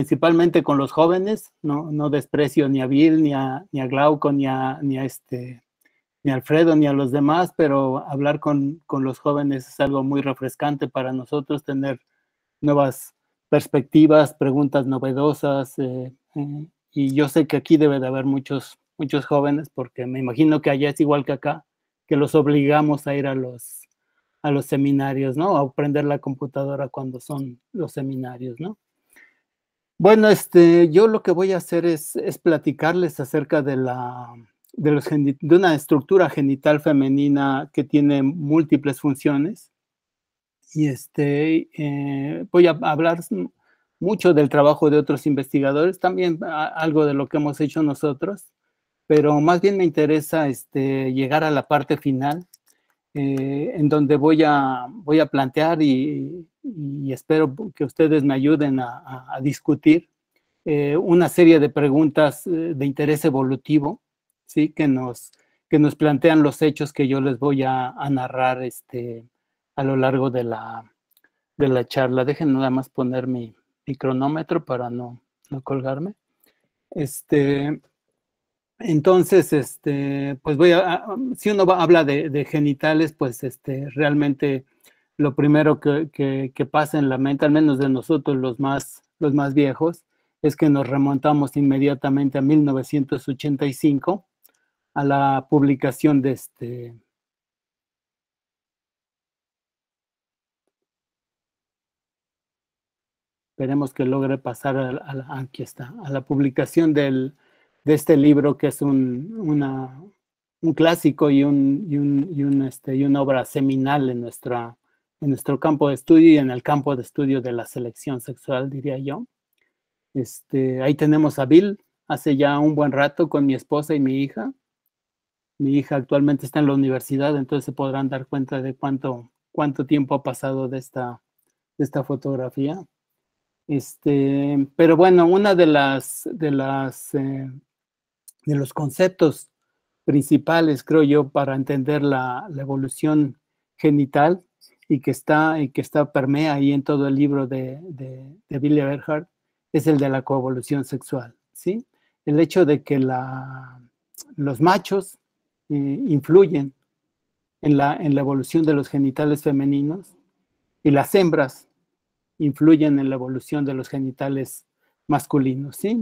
principalmente con los jóvenes, no desprecio ni a Bill, ni a Glauco, ni a Alfredo, ni a los demás, pero hablar con los jóvenes es algo muy refrescante para nosotros, tener nuevas perspectivas, preguntas novedosas, y yo sé que aquí debe de haber muchos jóvenes, porque me imagino que allá es igual que acá, que los obligamos a ir a los seminarios, ¿no? A aprender la computadora cuando son los seminarios, ¿no? Bueno, yo lo que voy a hacer es platicarles acerca de una estructura genital femenina que tiene múltiples funciones. Y voy a hablar mucho del trabajo de otros investigadores, también algo de lo que hemos hecho nosotros, pero más bien me interesa llegar a la parte final, en donde voy a plantear y espero que ustedes me ayuden a discutir una serie de preguntas de interés evolutivo, ¿sí? Que nos plantean los hechos que yo les voy a narrar a lo largo de la charla. Dejen nada más poner mi cronómetro para no colgarme. Entonces, pues si uno habla de genitales, pues realmente lo primero que pasa en la mente, al menos de nosotros los más viejos, es que nos remontamos inmediatamente a 1985, a la publicación de esperemos que logre pasar aquí está, a la publicación de este libro, que es un clásico y una obra seminal en nuestro campo de estudio y en el campo de estudio de la selección sexual, diría yo. Ahí tenemos a Bill, hace ya un buen rato, con mi esposa y mi hija. Mi hija actualmente está en la universidad, entonces se podrán dar cuenta de cuánto tiempo ha pasado de esta fotografía. Pero bueno, una de los conceptos principales, creo yo, para entender la evolución genital y que permea ahí en todo el libro de Bill Everhart, es el de la coevolución sexual, ¿sí? El hecho de que los machos influyen en la evolución de los genitales femeninos y las hembras influyen en la evolución de los genitales masculinos, ¿sí?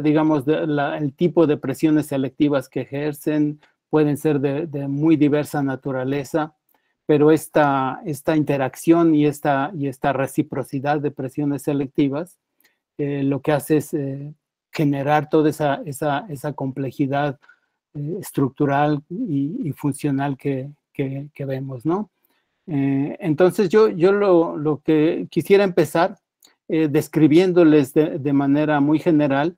Digamos, el tipo de presiones selectivas que ejercen pueden ser de muy diversa naturaleza, pero esta interacción y esta reciprocidad de presiones selectivas lo que hace es generar toda esa complejidad estructural y funcional que vemos, ¿no? Entonces yo lo que quisiera empezar describiéndoles de manera muy general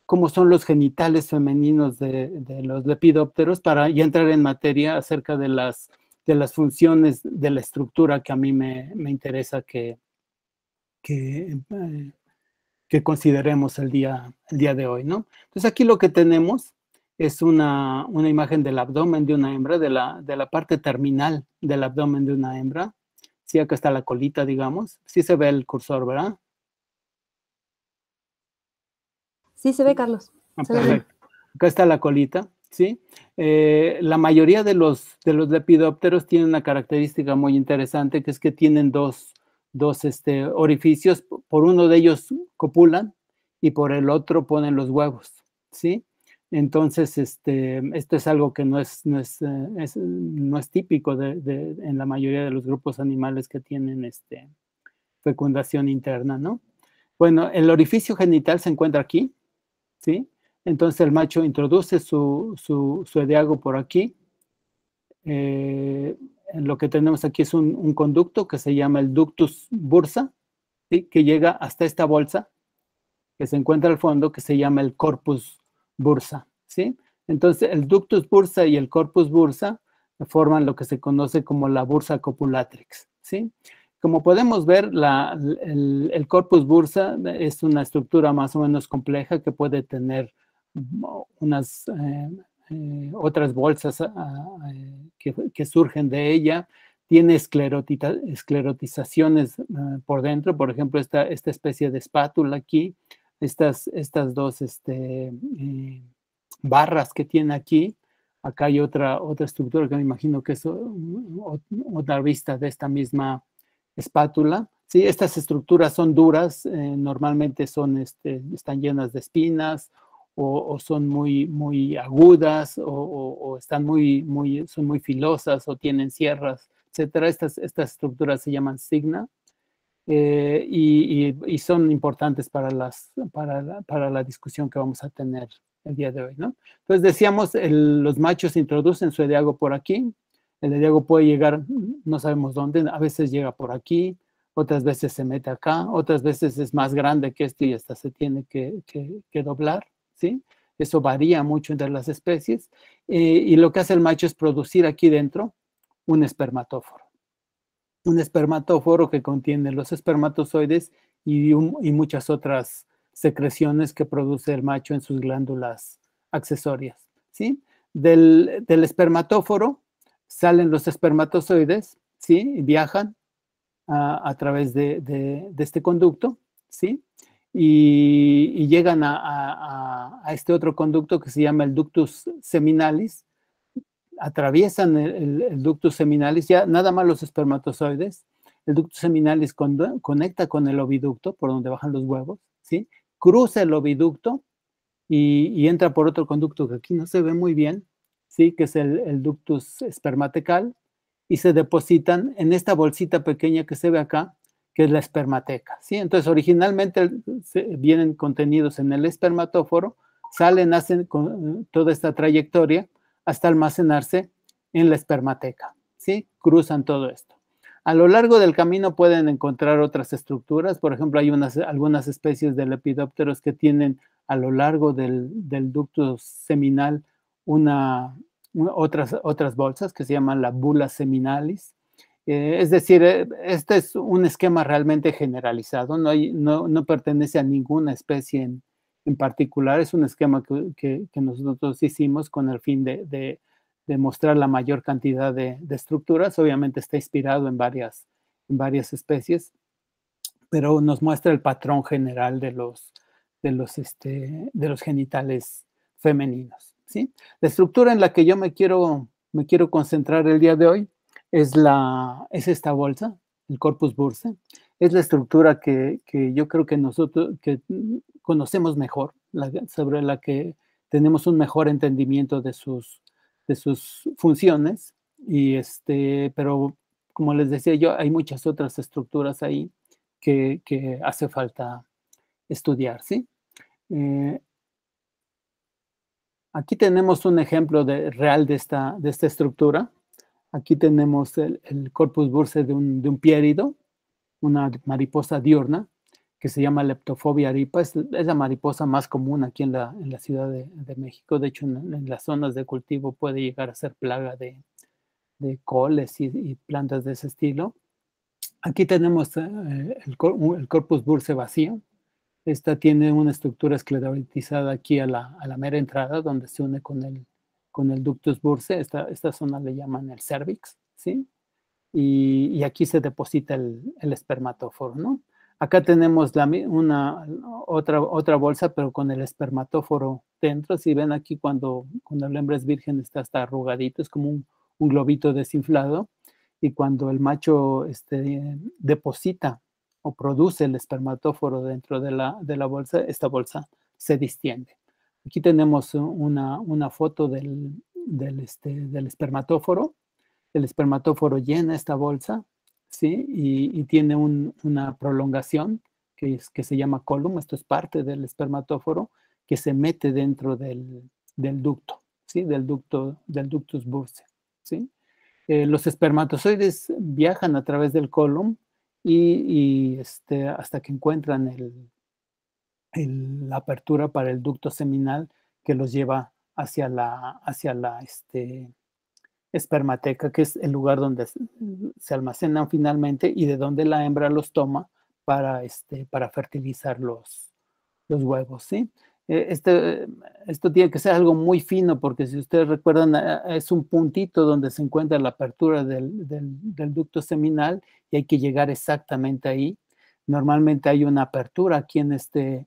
cómo son los genitales femeninos de los lepidópteros, para ya entrar en materia acerca de las funciones de la estructura que a mí me interesa que consideremos el día de hoy, ¿no? Entonces aquí lo que tenemos es una imagen del abdomen de una hembra, de la parte terminal del abdomen de una hembra. Sí, acá está la colita, digamos. Sí se ve el cursor, ¿verdad? Sí se ve, Carlos. Perfecto. Acá está la colita, ¿sí? La mayoría de los lepidópteros tienen una característica muy interesante, que es que tienen dos orificios. Por uno de ellos copulan y por el otro ponen los huevos, ¿sí? Entonces, esto es algo que no es típico en la mayoría de los grupos animales que tienen fecundación interna, ¿no? Bueno, el orificio genital se encuentra aquí, ¿sí? Entonces el macho introduce su ediago por aquí. Lo que tenemos aquí es un conducto que se llama el ductus bursa, ¿sí? Que llega hasta esta bolsa que se encuentra al fondo, que se llama el corpus bursa, ¿sí? Entonces el ductus bursa y el corpus bursa forman lo que se conoce como la bursa copulatrix, ¿sí? Como podemos ver, el corpus bursa es una estructura más o menos compleja que puede tener unas otras bolsas que surgen de ella. Tiene esclerotizaciones por dentro, por ejemplo, esta especie de espátula aquí, estas dos barras que tiene aquí. Acá hay otra estructura que me imagino que es otra vista de esta misma espátula. Sí, estas estructuras son duras, normalmente son, están llenas de espinas o son muy agudas o están son muy filosas o tienen sierras, etcétera. Estas estructuras se llaman signa. Y son importantes para la discusión que vamos a tener el día de hoy, ¿no? Entonces decíamos, los machos introducen su ediago por aquí, el ediago puede llegar, no sabemos dónde, a veces llega por aquí, otras veces se mete acá, otras veces es más grande que esto y hasta se tiene que doblar, ¿sí? Eso varía mucho entre las especies, y lo que hace el macho es producir aquí dentro un espermatóforo. Un espermatóforo que contiene los espermatozoides y muchas otras secreciones que produce el macho en sus glándulas accesorias, ¿sí? Del espermatóforo salen los espermatozoides, ¿sí? Y viajan a través de este conducto, ¿sí? Y llegan a este otro conducto que se llama el ductus seminalis, atraviesan el ductus seminalis, ya nada más los espermatozoides, el ductus seminalis conecta con el oviducto, por donde bajan los huevos, ¿sí? Cruza el oviducto y entra por otro conducto que aquí no se ve muy bien, ¿sí? Que es el ductus espermatecal, y se depositan en esta bolsita pequeña que se ve acá, que es la espermateca, ¿sí? Entonces, originalmente vienen contenidos en el espermatóforo, salen, hacen toda esta trayectoria, hasta almacenarse en la espermateca, ¿sí? Cruzan todo esto. A lo largo del camino pueden encontrar otras estructuras, por ejemplo, hay algunas especies de lepidópteros que tienen a lo largo del ducto seminal otras bolsas que se llaman la bula seminalis. Es decir, este es un esquema realmente generalizado, no pertenece a ninguna especie en particular, es un esquema que nosotros hicimos con el fin de mostrar la mayor cantidad de estructuras. Obviamente está inspirado en varias especies, pero nos muestra el patrón general de los genitales femeninos, ¿sí? La estructura en la que yo me quiero concentrar el día de hoy es esta bolsa, el corpus bursae. Es la estructura que yo creo que nosotros conocemos mejor, sobre la que tenemos un mejor entendimiento de sus funciones, pero como les decía yo, hay muchas otras estructuras ahí que hace falta estudiar, ¿sí? Aquí tenemos un ejemplo real de esta estructura. Aquí tenemos el corpus bursae de un piérido, una mariposa diurna, que se llama Leptophobia arypa. Es la mariposa más común aquí en la Ciudad de México. De hecho, en las zonas de cultivo puede llegar a ser plaga de coles y plantas de ese estilo. Aquí tenemos el corpus bursae vacío. Esta tiene una estructura esclerotizada aquí a la mera entrada, donde se une con el ductus bursae. Esta zona le llaman el cervix, ¿sí? Y aquí se deposita el espermatóforo, ¿no? Acá tenemos otra bolsa, pero con el espermatóforo dentro. Si ven aquí, cuando la hembra es virgen, está hasta arrugadito, es como un globito desinflado. Y cuando el macho deposita o produce el espermatóforo dentro de la bolsa, esta bolsa se distiende. Aquí tenemos una foto del espermatóforo. El espermatóforo llena esta bolsa, ¿sí? Y tiene una prolongación que se llama column. Esto es parte del espermatóforo que se mete dentro del ducto, ¿sí? Del ductus bursae, ¿sí? Los espermatozoides viajan a través del column y hasta que encuentran la apertura para el ducto seminal que los lleva hacia la espermateca, que es el lugar donde se almacenan finalmente y de donde la hembra los toma para fertilizar los huevos, ¿sí? Esto tiene que ser algo muy fino, porque si ustedes recuerdan, es un puntito donde se encuentra la apertura del ducto seminal y hay que llegar exactamente ahí. Normalmente hay una apertura aquí en este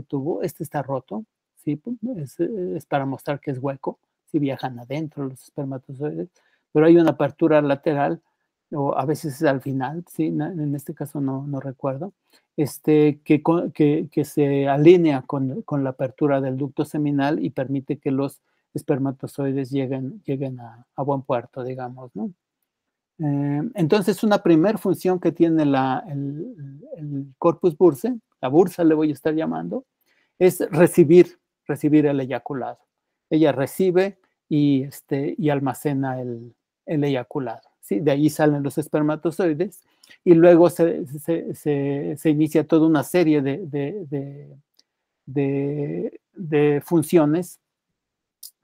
tubo. Este está roto, ¿sí? Es para mostrar que es hueco, si viajan adentro los espermatozoides, pero hay una apertura lateral, o a veces es al final, ¿sí? En este caso no recuerdo, que se alinea con la apertura del ducto seminal y permite que los espermatozoides lleguen a buen puerto, digamos, ¿no? Entonces, una primer función que tiene el corpus bursae, la bursa le voy a estar llamando, es recibir el eyaculado. Ella recibe y almacena el eyaculado, ¿sí? De ahí salen los espermatozoides y luego se inicia toda una serie de funciones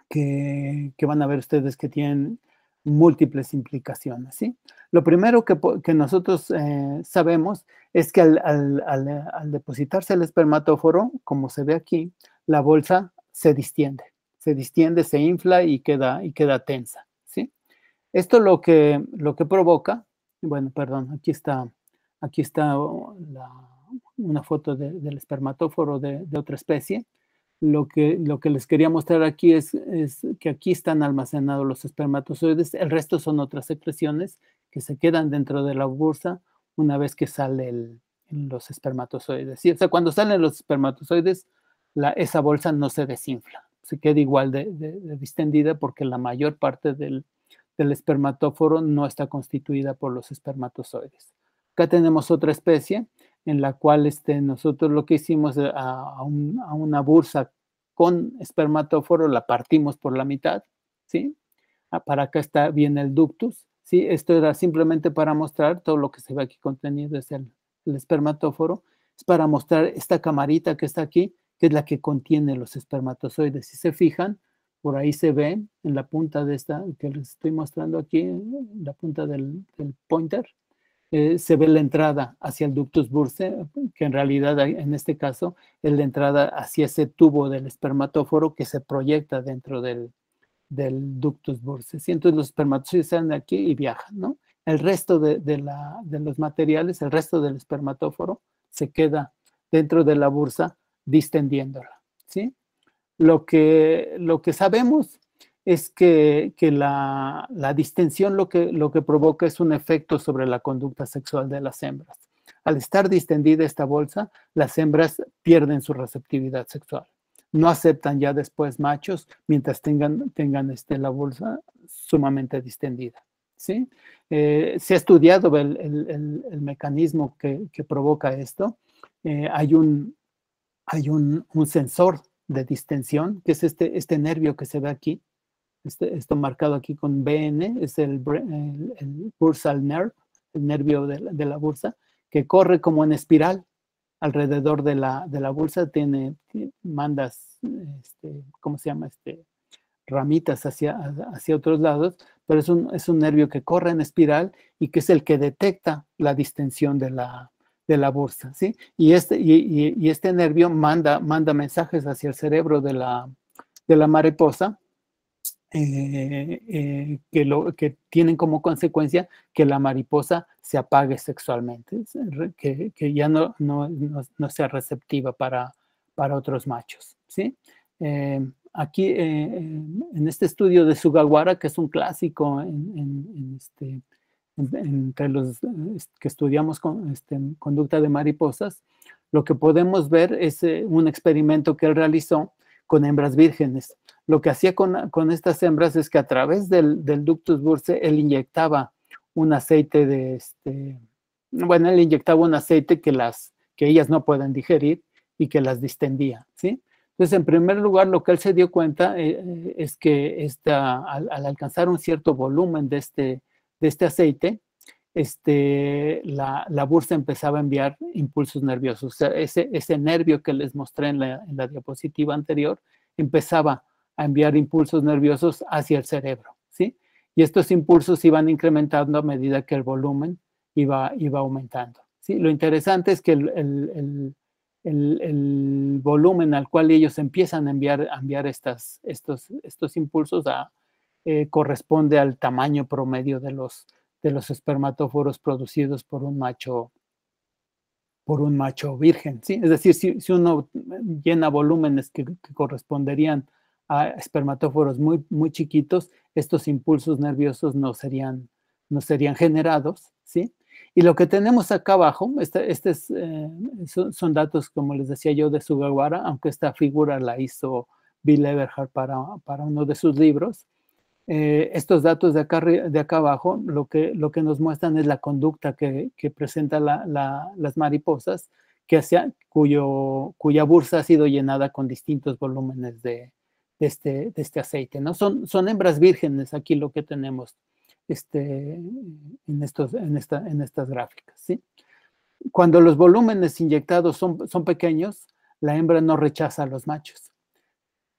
que van a ver ustedes que tienen múltiples implicaciones, ¿sí? Lo primero que nosotros sabemos es que al depositarse el espermatóforo, como se ve aquí, la bolsa se distiende, se infla y queda tensa, ¿sí? Esto lo que provoca, bueno, perdón, aquí está una foto del espermatóforo de otra especie. Lo que les quería mostrar aquí es que aquí están almacenados los espermatozoides, el resto son otras secreciones que se quedan dentro de la bursa una vez que salen los espermatozoides. ¿Sí? O sea, cuando salen los espermatozoides, esa bolsa no se desinfla, se queda igual de distendida porque la mayor parte del espermatóforo no está constituida por los espermatozoides. Acá tenemos otra especie en la cual nosotros lo que hicimos a una bursa con espermatóforo, la partimos por la mitad, ¿sí? Para acá viene el ductus, ¿sí? Esto era simplemente para mostrar todo lo que se ve aquí contenido, es el espermatóforo, es para mostrar esta camarita que está aquí, que es la que contiene los espermatozoides. Si se fijan, por ahí se ve en la punta de esta que les estoy mostrando aquí, en la punta del pointer, se ve la entrada hacia el ductus bursae, que en realidad en este caso es la entrada hacia ese tubo del espermatóforo que se proyecta dentro del ductus bursae. ¿Sí? Entonces los espermatozoides salen de aquí y viajan, ¿no? El resto de los materiales, el resto del espermatóforo se queda dentro de la bursa distendiéndola, ¿sí? Lo que sabemos es que la distensión lo que provoca es un efecto sobre la conducta sexual de las hembras. Al estar distendida esta bolsa, las hembras pierden su receptividad sexual. No aceptan ya después machos mientras tengan la bolsa sumamente distendida, ¿sí? Se ha estudiado el mecanismo que provoca esto. Hay un sensor de distensión, que es este nervio que se ve aquí, esto marcado aquí con BN, es el bursal nerve, el nervio de la bursa, que corre como en espiral alrededor de la bursa, mandas, ¿cómo se llama? Ramitas hacia otros lados, pero es un nervio que corre en espiral y que es el que detecta la distensión de la bursa, ¿sí? Y este nervio manda mensajes hacia el cerebro de la mariposa que tienen como consecuencia que la mariposa se apague sexualmente, que ya no sea receptiva para otros machos, ¿sí? Aquí, en este estudio de Sugawara, que es un clásico entre los que estudiamos conducta de mariposas, lo que podemos ver es un experimento que él realizó con hembras vírgenes. Lo que hacía con estas hembras es que a través del ductus bursae él inyectaba un aceite él inyectaba un aceite que ellas no pueden digerir y que las distendía, ¿sí? Entonces, en primer lugar, lo que él se dio cuenta es que al alcanzar un cierto volumen de este aceite, la bursa empezaba a enviar impulsos nerviosos. O sea, ese nervio que les mostré en la diapositiva anterior empezaba a enviar impulsos nerviosos hacia el cerebro, ¿sí? Y estos impulsos iban incrementando a medida que el volumen iba aumentando, ¿sí? Lo interesante es que el volumen al cual ellos empiezan a enviar estos impulsos corresponde al tamaño promedio de los espermatóforos producidos por un macho por un macho virgen, ¿sí? Es decir, si uno llena volúmenes que corresponderían a espermatóforos muy chiquitos, estos impulsos nerviosos no serían generados, ¿sí? Y lo que tenemos acá abajo, son datos, como les decía yo, de Sugawara, aunque esta figura la hizo Bill Everhart para uno de sus libros. Estos datos de acá abajo lo que nos muestran es la conducta que presentan las mariposas cuya bursa ha sido llenada con distintos volúmenes de este aceite, ¿no? Son hembras vírgenes aquí lo que tenemos en estas gráficas, ¿sí? Cuando los volúmenes inyectados son pequeños, la hembra no rechaza a los machos.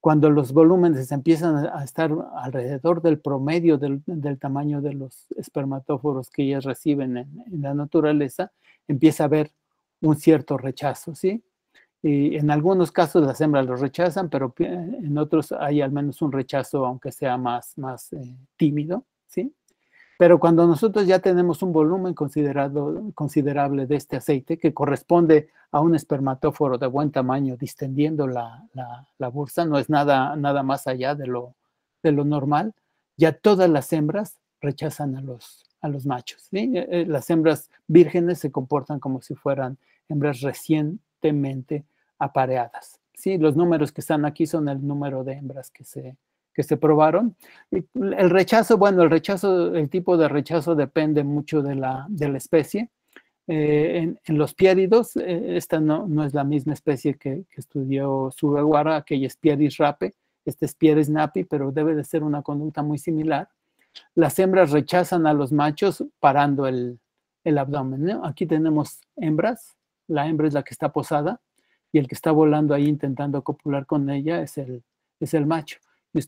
Cuando los volúmenes empiezan a estar alrededor del promedio del tamaño de los espermatóforos que ellas reciben en la naturaleza, empieza a haber un cierto rechazo, ¿sí? Y en algunos casos las hembras los rechazan, pero en otros hay al menos un rechazo, aunque sea más tímido, ¿sí? Pero cuando nosotros ya tenemos un volumen considerable de este aceite, que corresponde a un espermatóforo de buen tamaño distendiendo la bursa, no es nada más allá de lo normal, ya todas las hembras rechazan a los machos, ¿sí? Las hembras vírgenes se comportan como si fueran hembras recientemente apareadas, ¿sí? Los números que están aquí son el número de hembras que se probaron. El rechazo, bueno, el tipo de rechazo depende mucho de la especie. En los piéridos, esta no es la misma especie que estudió Sugawara, aquella es Pieris rape, este es Pieris napi, pero debe de ser una conducta muy similar. Las hembras rechazan a los machos parando el abdomen, ¿no? Aquí tenemos hembras, la hembra es la que está posada y el que está volando ahí intentando copular con ella es el macho.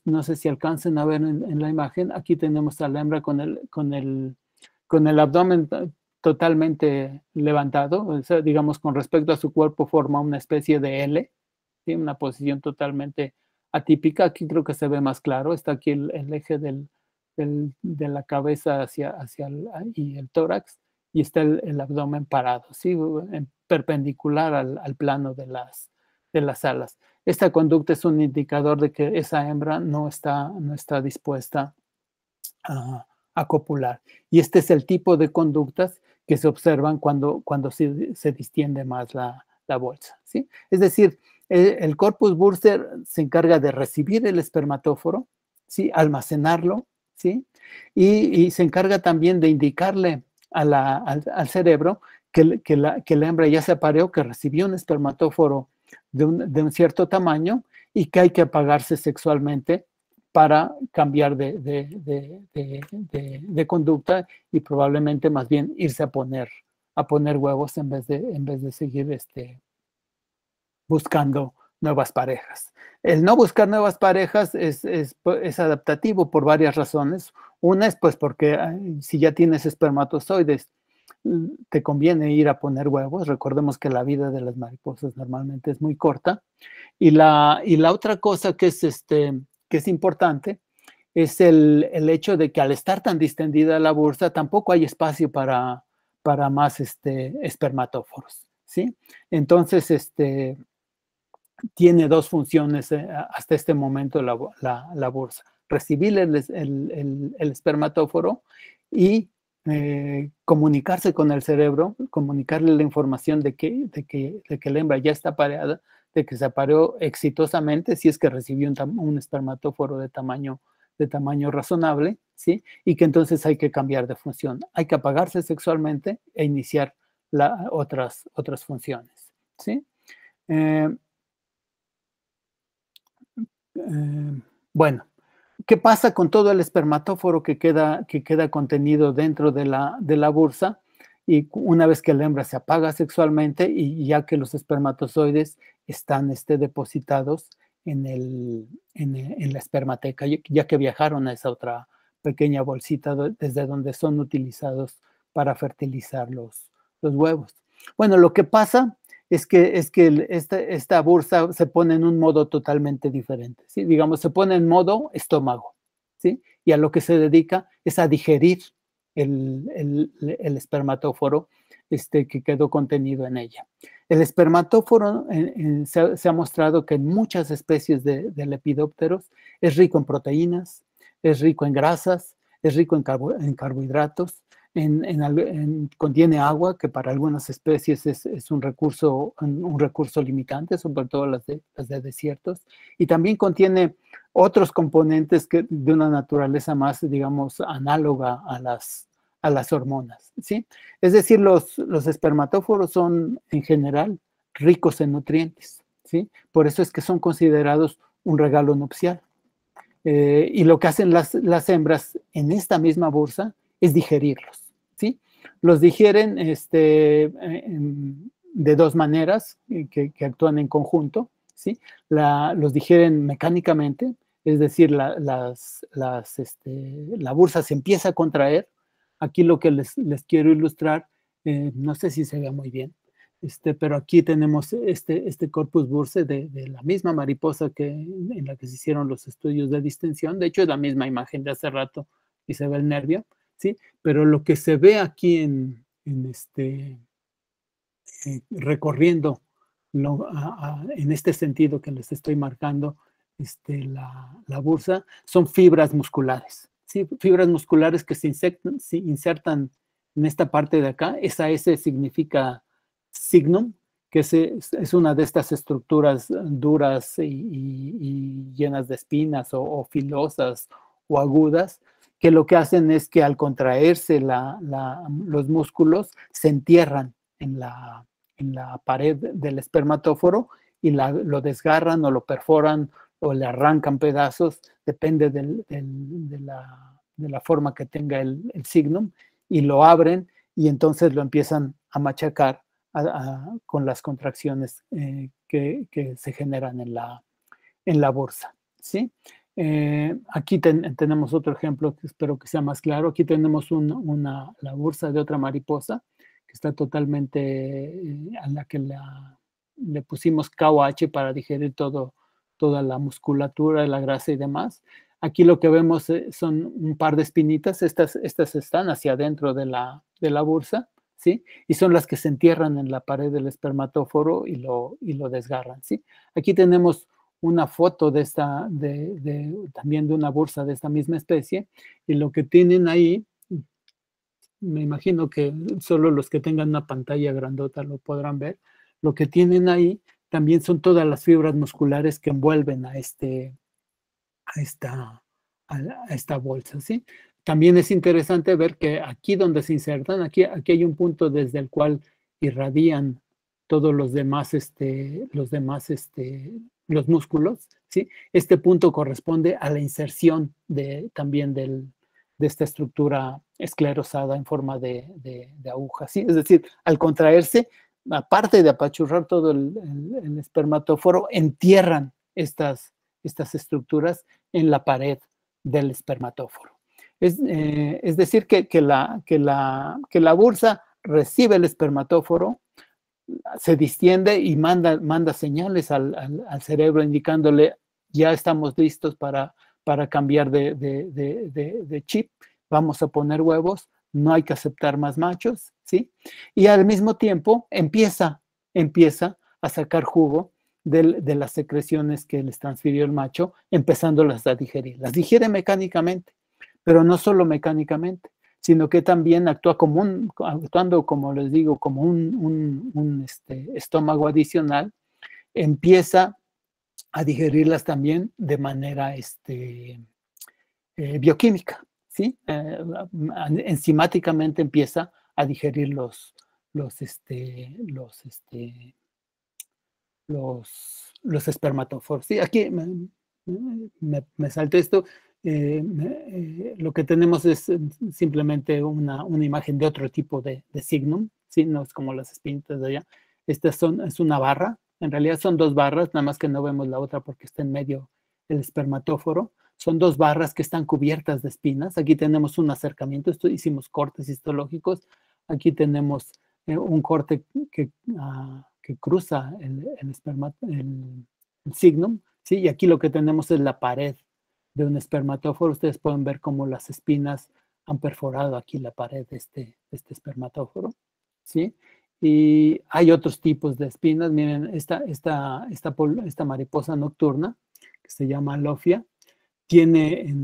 No sé si alcancen a ver en la imagen, aquí tenemos a la hembra con el abdomen totalmente levantado, o sea, digamos, con respecto a su cuerpo forma una especie de L, ¿sí? Una posición totalmente atípica. Aquí creo que se ve más claro, está aquí el eje de la cabeza y el tórax, y está el abdomen parado, ¿sí? Perpendicular al plano de las alas. Esta conducta es un indicador de que esa hembra no está dispuesta a copular. Y este es el tipo de conductas que se observan cuando se distiende más la bolsa, ¿sí? Es decir, el corpus burster se encarga de recibir el espermatóforo, ¿sí? Almacenarlo, ¿sí? Y se encarga también de indicarle al cerebro que la hembra ya se apareó, que recibió un espermatóforo de un cierto tamaño y que hay que apagarse sexualmente para cambiar de conducta y probablemente más bien irse a poner huevos en vez de seguir buscando nuevas parejas. El no buscar nuevas parejas es adaptativo por varias razones. Una es pues porque si ya tienes espermatozoides, te conviene ir a poner huevos. Recordemos que la vida de las mariposas normalmente es muy corta. Y la otra cosa que es importante es el hecho de que al estar tan distendida la bursa, tampoco hay espacio para más espermatóforos, ¿sí? Entonces, tiene dos funciones hasta este momento la bursa. Recibir el espermatóforo y comunicarse con el cerebro, comunicarle la información de que la hembra ya está apareada, de que se apareó exitosamente, si es que recibió un espermatóforo de tamaño razonable, ¿sí? Y que entonces hay que cambiar de función. Hay que apagarse sexualmente e iniciar otras funciones, ¿sí? Bueno, ¿qué pasa con todo el espermatóforo que queda contenido dentro de la bursa? Y una vez que la hembra se apaga sexualmente y ya que los espermatozoides están depositados en la espermateca, ya que viajaron a esa otra pequeña bolsita desde donde son utilizados para fertilizar los huevos. Bueno, lo que pasa es que esta bursa se pone en un modo totalmente diferente, ¿sí? Digamos, se pone en modo estómago, ¿sí? Y a lo que se dedica es a digerir el espermatóforo que quedó contenido en ella. El espermatóforo se ha mostrado que en muchas especies de lepidópteros es rico en proteínas, es rico en grasas, es rico en carbohidratos, contiene agua, que para algunas especies es un recurso limitante, sobre todo las de desiertos, y también contiene otros componentes de una naturaleza más, digamos, análoga a las hormonas, ¿sí? Es decir, los espermatóforos son en general ricos en nutrientes, ¿sí? Por eso es que son considerados un regalo nupcial. Y lo que hacen las hembras en esta misma bursa es digerirlos, ¿sí? Los digieren de dos maneras que actúan en conjunto, ¿sí? Los digieren mecánicamente, es decir, la bursa se empieza a contraer. Aquí lo que les quiero ilustrar, no sé si se ve muy bien, pero aquí tenemos este corpus bursae de la misma mariposa en la que se hicieron los estudios de distensión. De hecho, es la misma imagen de hace rato y se ve el nervio, ¿sí? Pero lo que se ve aquí recorriendo en este sentido que les estoy marcando la bursa, son fibras musculares, ¿sí? Fibras musculares que se insertan en esta parte de acá. Esa S significa signum, que es una de estas estructuras duras y llenas de espinas o filosas o agudas, que lo que hacen es que al contraerse los músculos se entierran en la pared del espermatóforo y lo desgarran o lo perforan o le arrancan pedazos, depende de la forma que tenga el signum, y lo abren y entonces lo empiezan a machacar con las contracciones que se generan en la bursa, ¿sí? Aquí tenemos otro ejemplo que espero que sea más claro. Aquí tenemos la bursa de otra mariposa que está totalmente, a la que le pusimos KOH para digerir toda la musculatura, la grasa y demás. Aquí lo que vemos son un par de espinitas. Estas están hacia adentro de la bursa, ¿sí? Y son las que se entierran en la pared del espermatóforo y lo desgarran, ¿sí? Aquí tenemos una foto también de una bursa de esta misma especie, y lo que tienen ahí, me imagino que solo los que tengan una pantalla grandota lo podrán ver, lo que tienen ahí también son todas las fibras musculares que envuelven a esta bolsa, ¿sí? También es interesante ver que aquí donde se insertan, aquí hay un punto desde el cual irradian todos los demás músculos, ¿sí? Este punto corresponde a la inserción también de esta estructura esclerosada en forma de aguja, ¿sí? Es decir, al contraerse, aparte de apachurrar todo el espermatóforo, entierran estas estructuras en la pared del espermatóforo. Es decir, que la bursa recibe el espermatóforo, se distiende y manda señales al cerebro indicándole: ya estamos listos para cambiar de chip, vamos a poner huevos, no hay que aceptar más machos, ¿sí? Y al mismo tiempo empieza a sacar jugo de las secreciones que les transfirió el macho, empezándolas a digerir. Las digiere mecánicamente, pero no solo mecánicamente, sino que también actuando, como les digo, como un estómago adicional, empieza a digerirlas también de manera bioquímica, ¿sí? Enzimáticamente empieza a digerir los espermatóforos. Sí, aquí me salté esto. Lo que tenemos es simplemente una imagen de otro tipo de signum, ¿sí? No es como las espinitas de allá. Es una barra, en realidad son dos barras, nada más que no vemos la otra porque está en medio el espermatóforo. Son dos barras que están cubiertas de espinas. Aquí tenemos un acercamiento, hicimos cortes histológicos. Aquí tenemos un corte que cruza el signum, ¿sí? Y aquí lo que tenemos es la pared de un espermatóforo. Ustedes pueden ver cómo las espinas han perforado aquí la pared de este espermatóforo, ¿sí? Y hay otros tipos de espinas. Miren, esta mariposa nocturna, que se llama Lofia, tiene,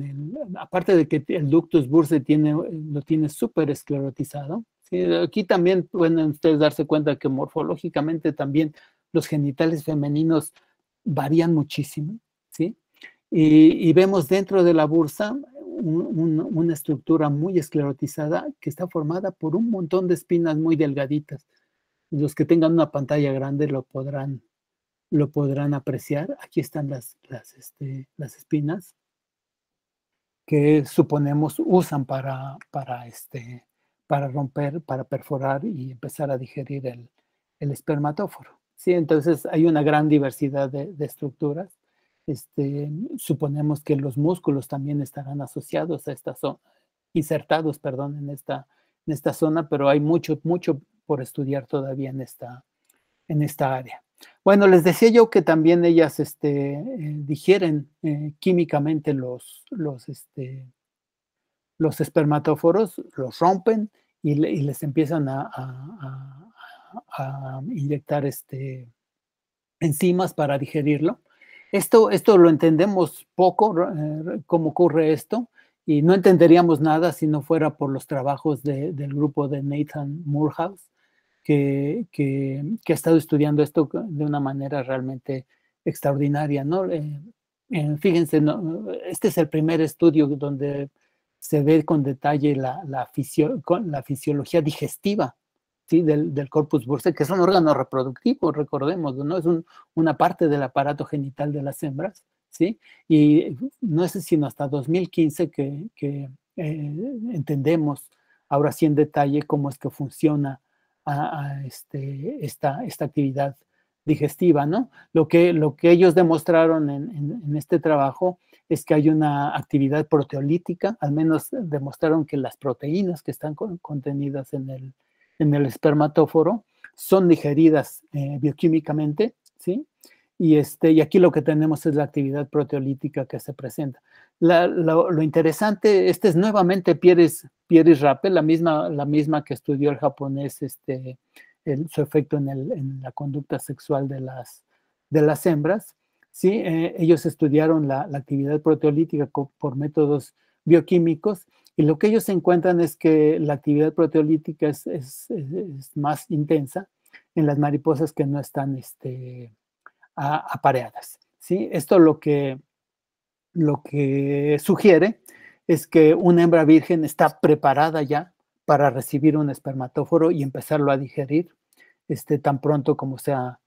aparte de que el ductus bursae lo tiene súper esclerotizado, ¿sí? Aquí también pueden ustedes darse cuenta que morfológicamente también los genitales femeninos varían muchísimo, ¿sí? Y vemos dentro de la bursa una estructura muy esclerotizada que está formada por un montón de espinas muy delgaditas. Los que tengan una pantalla grande lo podrán apreciar. Aquí están las espinas que suponemos usan para romper, para perforar y empezar a digerir el espermatóforo. ¿Sí? Entonces hay una gran diversidad de estructuras. Suponemos que los músculos también estarán asociados a esta zona, insertados, perdón, en esta zona, pero hay mucho por estudiar todavía en esta área. Bueno, les decía yo que también ellas digieren químicamente los espermatóforos, los rompen y les empiezan a inyectar enzimas para digerirlo. Esto lo entendemos poco, cómo ocurre esto, y no entenderíamos nada si no fuera por los trabajos del grupo de Nathan Moorhouse, que ha estado estudiando esto de una manera realmente extraordinaria, ¿no? Fíjense, ¿no? Este es el primer estudio donde se ve con detalle la fisiología digestiva, ¿sí? del corpus bursae, que es un órgano reproductivo, recordemos, ¿no? Es una parte del aparato genital de las hembras, ¿sí? Y no es sino hasta 2015 que entendemos ahora sí en detalle cómo es que funciona esta actividad digestiva, ¿no? Lo que ellos demostraron en este trabajo es que hay una actividad proteolítica, al menos demostraron que las proteínas que están contenidas en el espermatóforo son digeridas bioquímicamente, ¿sí? Y aquí lo que tenemos es la actividad proteolítica que se presenta. Lo interesante, es nuevamente Pieris Rappe, la misma que estudió el japonés, su efecto en la conducta sexual de las hembras, ¿sí? Ellos estudiaron la actividad proteolítica por métodos bioquímicos, y lo que ellos encuentran es que la actividad proteolítica es más intensa en las mariposas que no están apareadas, ¿sí? Esto lo que sugiere es que una hembra virgen está preparada ya para recibir un espermatóforo y empezarlo a digerir tan pronto como sea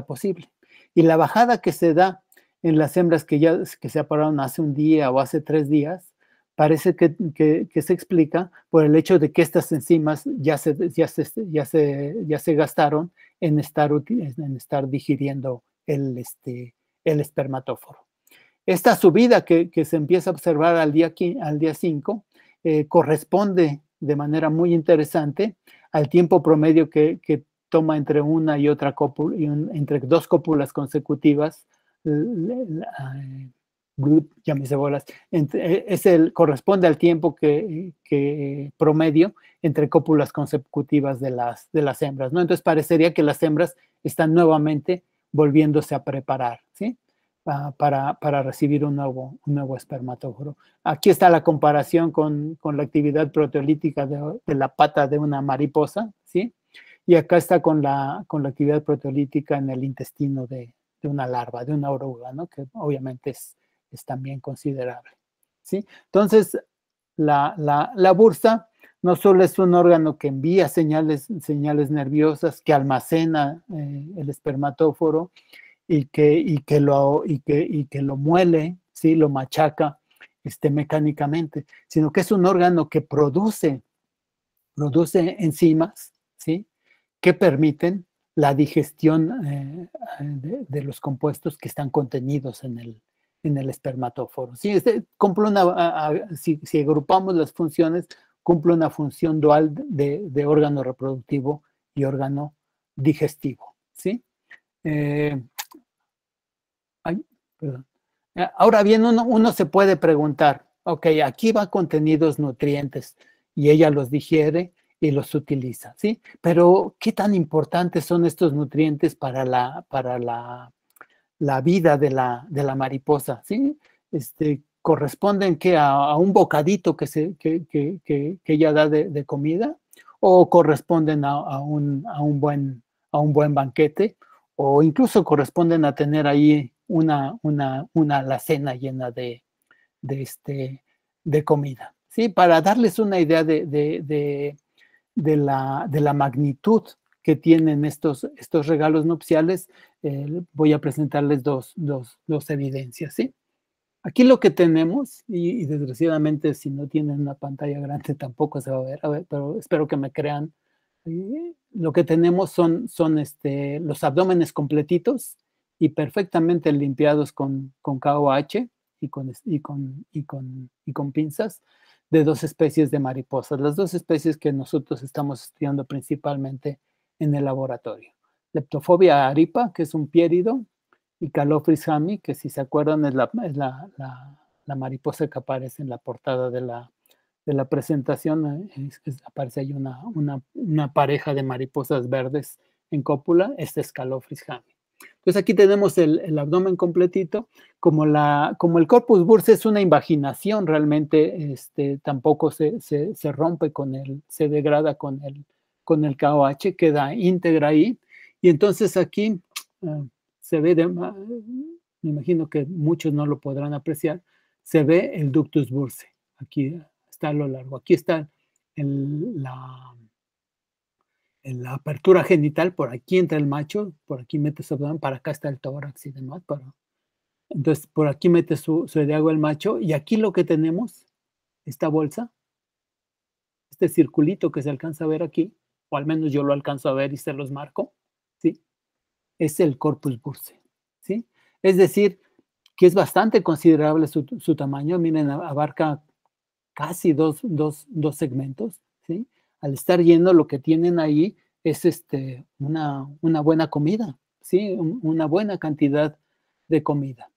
posible. Y la bajada que se da en las hembras que se apararon hace un día o hace 3 días, parece que se explica por el hecho de que estas enzimas ya se gastaron en estar digiriendo el espermatóforo. Esta subida que se empieza a observar al día 5 corresponde de manera muy interesante al tiempo promedio que toma entre una y otra cópula, entre 2 cópulas consecutivas, llámese bolas, corresponde al tiempo que promedio entre cópulas consecutivas de las hembras, ¿no? Entonces parecería que las hembras están nuevamente volviéndose a preparar, ¿sí? Para recibir un nuevo espermatóforo. Aquí está la comparación con la actividad proteolítica de la pata de una mariposa, ¿sí? Y acá está con la actividad proteolítica en el intestino de una larva, de una oruga, ¿no? Que obviamente es también considerable, ¿sí? Entonces, la bursa no solo es un órgano que envía señales nerviosas, que almacena el espermatóforo y que lo muele, ¿sí? Lo machaca mecánicamente, sino que es un órgano que produce enzimas, ¿sí? Que permiten la digestión de los compuestos que están contenidos en el espermatóforo. Sí, si agrupamos las funciones, cumple una función dual de órgano reproductivo y órgano digestivo, ¿sí? Perdón. Ahora bien, uno se puede preguntar, ok, aquí va contenidos nutrientes y ella los digiere y los utiliza, ¿sí? Pero, ¿qué tan importantes son estos nutrientes para la vida de la mariposa, ¿sí? ¿Corresponden que a un bocadito que ella da de comida? ¿O corresponden a un buen banquete? ¿O incluso corresponden a tener ahí una alacena llena de comida? ¿Sí? Para darles una idea de la magnitud que tienen estos regalos nupciales, voy a presentarles dos evidencias, ¿sí? Aquí lo que tenemos, y desgraciadamente si no tienen una pantalla grande tampoco se va a ver, pero espero que me crean. Lo que tenemos son los abdómenes completitos y perfectamente limpiados con KOH y con pinzas de dos especies de mariposas, las dos especies que nosotros estamos estudiando principalmente en el laboratorio. Leptophobia aripa, que es un piérido, y Calophrys hami, que si se acuerdan es la mariposa que aparece en la portada de la presentación. Aparece ahí una pareja de mariposas verdes en cópula. Este es Calophrys hami. Entonces aquí tenemos el abdomen completito. Como el corpus bursa es una invaginación, realmente tampoco se rompe se degrada con el KOH, queda íntegra ahí. Y entonces aquí se ve, me imagino que muchos no lo podrán apreciar, se ve el ductus bursae. Aquí está a lo largo. Aquí está en la apertura genital, por aquí entra el macho, por aquí mete su abdomen, para acá está el tórax y demás. Entonces, por aquí mete su ideago el macho, y aquí lo que tenemos, esta bolsa, este circulito que se alcanza a ver aquí, o al menos yo lo alcanzo a ver y se los marco, ¿sí? Es el corpus bursae, ¿sí? Es decir, que es bastante considerable su tamaño. Miren, abarca casi dos segmentos, ¿sí? Al estar lleno, lo que tienen ahí es una buena comida, ¿sí? Una buena cantidad de comida.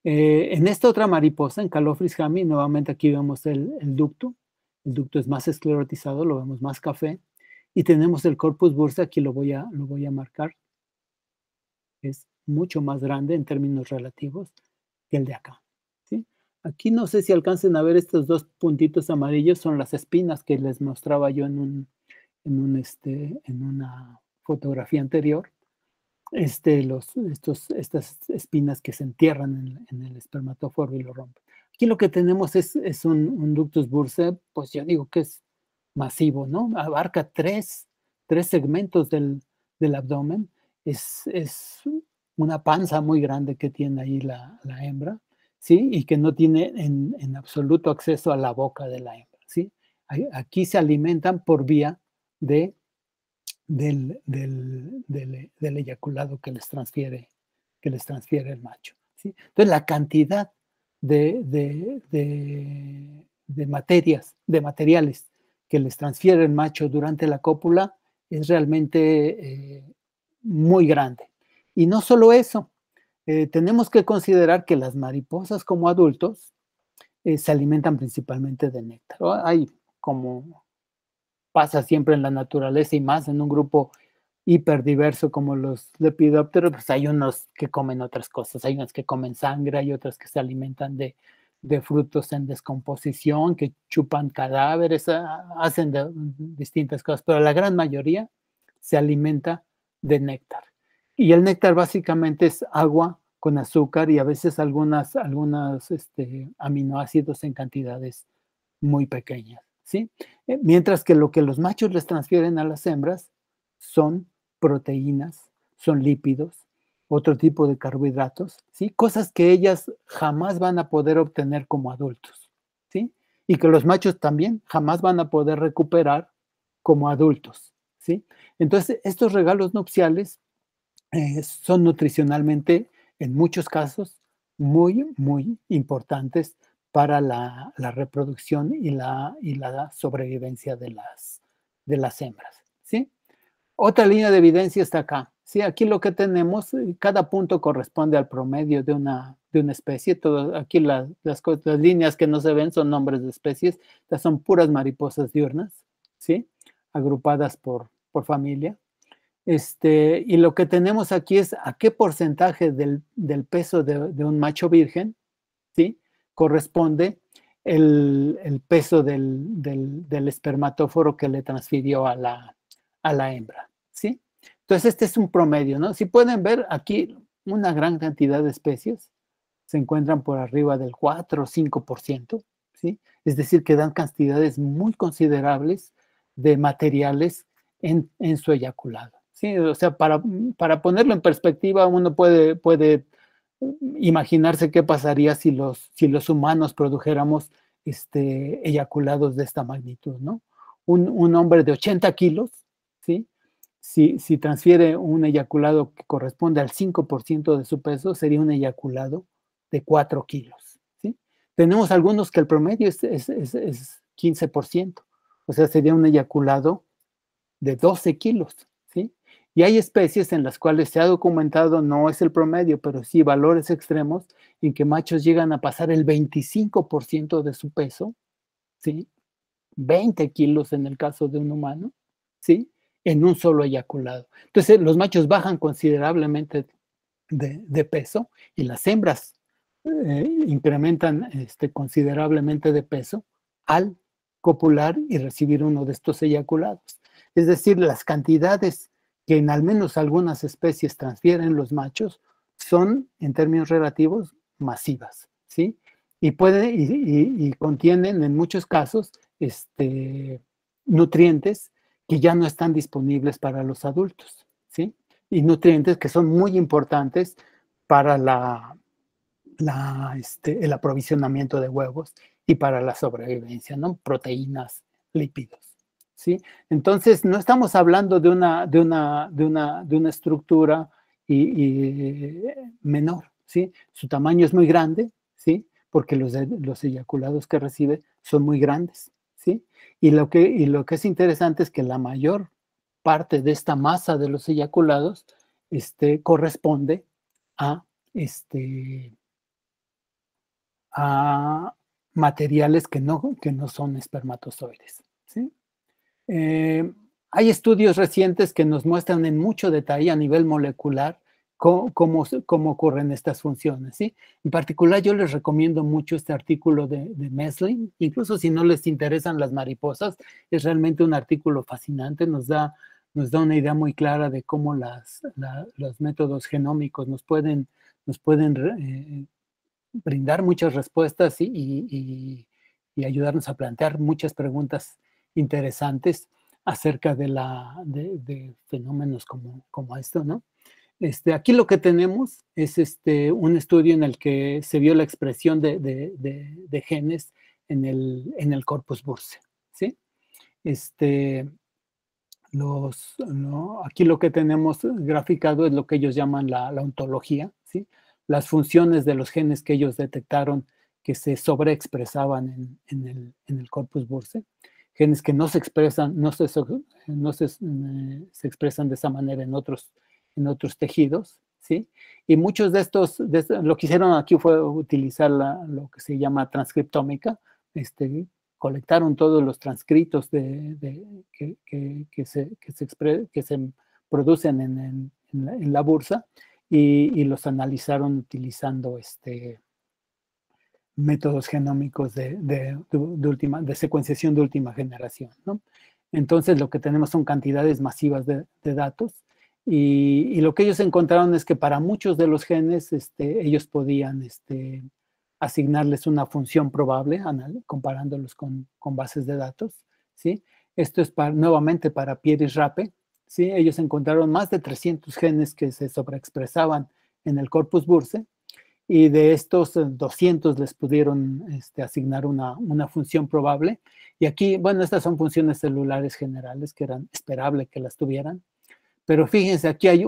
En esta otra mariposa, en Calophrys hami, nuevamente aquí vemos el ducto. El ducto es más esclerotizado, lo vemos más café. Y tenemos el corpus bursae, aquí lo voy a marcar. Es mucho más grande en términos relativos que el de acá, ¿sí? Aquí no sé si alcancen a ver estos dos puntitos amarillos, son las espinas que les mostraba yo en una fotografía anterior. Estas espinas que se entierran en el espermatóforo y lo rompen. Aquí lo que tenemos es un ductus bursae, pues yo digo que es masivo, ¿no? Abarca tres segmentos del abdomen. Es una panza muy grande que tiene ahí la hembra, ¿sí? Y que no tiene en absoluto acceso a la boca de la hembra, ¿sí? Aquí se alimentan por vía del eyaculado que les transfiere el macho, ¿sí? Entonces, la cantidad de materiales que les transfiere el macho durante la cópula es realmente muy grande. Y no solo eso, tenemos que considerar que las mariposas como adultos se alimentan principalmente de néctar. Hay, como pasa siempre en la naturaleza y más en un grupo hiperdiverso como los lepidópteros, pues hay unos que comen otras cosas, hay unos que comen sangre, hay otros que se alimentan de frutos en descomposición, que chupan cadáveres, hacen distintas cosas, pero la gran mayoría se alimenta de néctar. Y el néctar básicamente es agua con azúcar y a veces algunos aminoácidos en cantidades muy pequeñas, ¿sí? Mientras que lo que los machos les transfieren a las hembras son proteínas, son lípidos, otro tipo de carbohidratos, ¿sí? Cosas que ellas jamás van a poder obtener como adultos, ¿sí? Y que los machos también jamás van a poder recuperar como adultos, ¿sí? Entonces, estos regalos nupciales son nutricionalmente, en muchos casos, muy, muy importantes para la reproducción y la sobrevivencia de las hembras, ¿sí? Otra línea de evidencia está acá, ¿sí? Aquí lo que tenemos, cada punto corresponde al promedio de una especie. Aquí las líneas que no se ven son nombres de especies, estas son puras mariposas diurnas, ¿sí? agrupadas por familia. Y lo que tenemos aquí es a qué porcentaje del peso de un macho virgen, ¿sí?, corresponde el peso del espermatóforo que le transfirió a la hembra, ¿sí? Entonces, este es un promedio, ¿no? Si pueden ver aquí, una gran cantidad de especies se encuentran por arriba del 4 o 5%, ¿sí? Es decir, que dan cantidades muy considerables de materiales en su eyaculado, ¿sí? O sea, para ponerlo en perspectiva, uno puede imaginarse qué pasaría si los humanos produjéramos eyaculados de esta magnitud, ¿no? Un hombre de 80 kilos, ¿sí?, si transfiere un eyaculado que corresponde al 5% de su peso, sería un eyaculado de 4 kilos, ¿sí? Tenemos algunos que el promedio es 15%, o sea, sería un eyaculado de 12 kilos, ¿sí? Y hay especies en las cuales se ha documentado, no es el promedio, pero sí valores extremos, en que machos llegan a pasar el 25% de su peso, ¿sí? 20 kilos en el caso de un humano, ¿sí?, en un solo eyaculado. Entonces, los machos bajan considerablemente de peso y las hembras incrementan considerablemente de peso al copular y recibir uno de estos eyaculados. Es decir, las cantidades que en al menos algunas especies transfieren los machos son, en términos relativos, masivas, ¿sí? Y contienen en muchos casos nutrientes que ya no están disponibles para los adultos, ¿sí? Y nutrientes que son muy importantes para el aprovisionamiento de huevos y para la sobrevivencia, ¿no? Proteínas, lípidos, ¿sí? Entonces, no estamos hablando de una estructura menor, ¿sí? Su tamaño es muy grande, ¿sí?, porque los eyaculados que recibe son muy grandes, ¿sí? Y lo que es interesante es que la mayor parte de esta masa de los eyaculados corresponde a materiales que no son espermatozoides, ¿sí? Hay estudios recientes que nos muestran en mucho detalle a nivel molecular cómo ocurren estas funciones, ¿sí? En particular, yo les recomiendo mucho este artículo de Meslin, incluso si no les interesan las mariposas, es realmente un artículo fascinante, nos da una idea muy clara de cómo los métodos genómicos nos pueden brindar muchas respuestas y ayudarnos a plantear muchas preguntas interesantes acerca de fenómenos como esto, ¿no? Aquí lo que tenemos es un estudio en el que se vio la expresión de genes en el corpus bursae, ¿sí? Aquí lo que tenemos graficado es lo que ellos llaman la ontología, ¿sí? Las funciones de los genes que ellos detectaron que se sobreexpresaban en el corpus bursae, genes que no se expresan, se expresan de esa manera en otros tejidos, ¿sí? Y muchos de estos, lo que hicieron aquí fue utilizar lo que se llama transcriptómica, colectaron todos los transcritos que se producen en la bursa y los analizaron utilizando métodos genómicos de secuenciación de última generación, ¿no? Entonces, lo que tenemos son cantidades masivas de datos y lo que ellos encontraron es que para muchos de los genes ellos podían asignarles una función probable, comparándolos con bases de datos, ¿sí? Esto es nuevamente para Pierre y Rappe, ¿sí? Ellos encontraron más de 300 genes que se sobreexpresaban en el corpus bursae, y de estos 200 les pudieron asignar una función probable. Y aquí, bueno, estas son funciones celulares generales que eran esperable que las tuvieran. Pero fíjense, aquí hay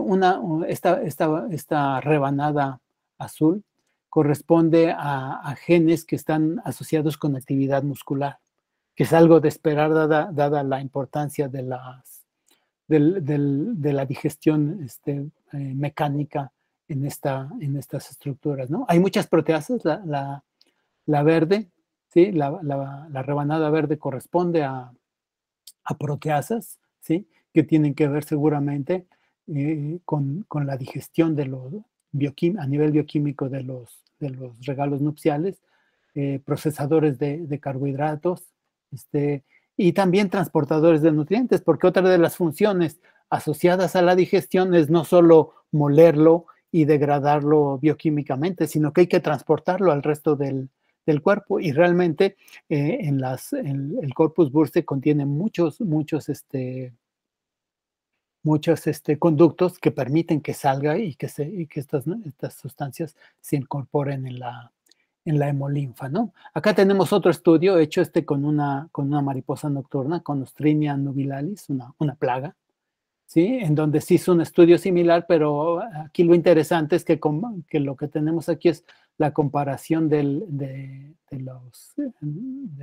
esta rebanada azul corresponde a genes que están asociados con actividad muscular, que es algo de esperar dada la importancia de la digestión mecánica en estas estructuras, ¿no? Hay muchas proteasas, la verde, ¿sí? La rebanada verde corresponde a a proteasas, ¿sí? Que tienen que ver seguramente con la digestión de los a nivel bioquímico de los regalos nupciales, procesadores de carbohidratos, y también transportadores de nutrientes, porque otra de las funciones asociadas a la digestión es no solo molerlo y degradarlo bioquímicamente, sino que hay que transportarlo al resto del cuerpo, y realmente el corpus bursae contiene muchos conductos que permiten que salga y que estas sustancias se incorporen en la hemolinfa, ¿no? Acá tenemos otro estudio hecho con una mariposa nocturna, con Ostrinia nubilalis, una plaga, ¿sí? En donde se hizo un estudio similar, pero aquí lo interesante es que lo que tenemos aquí es la comparación de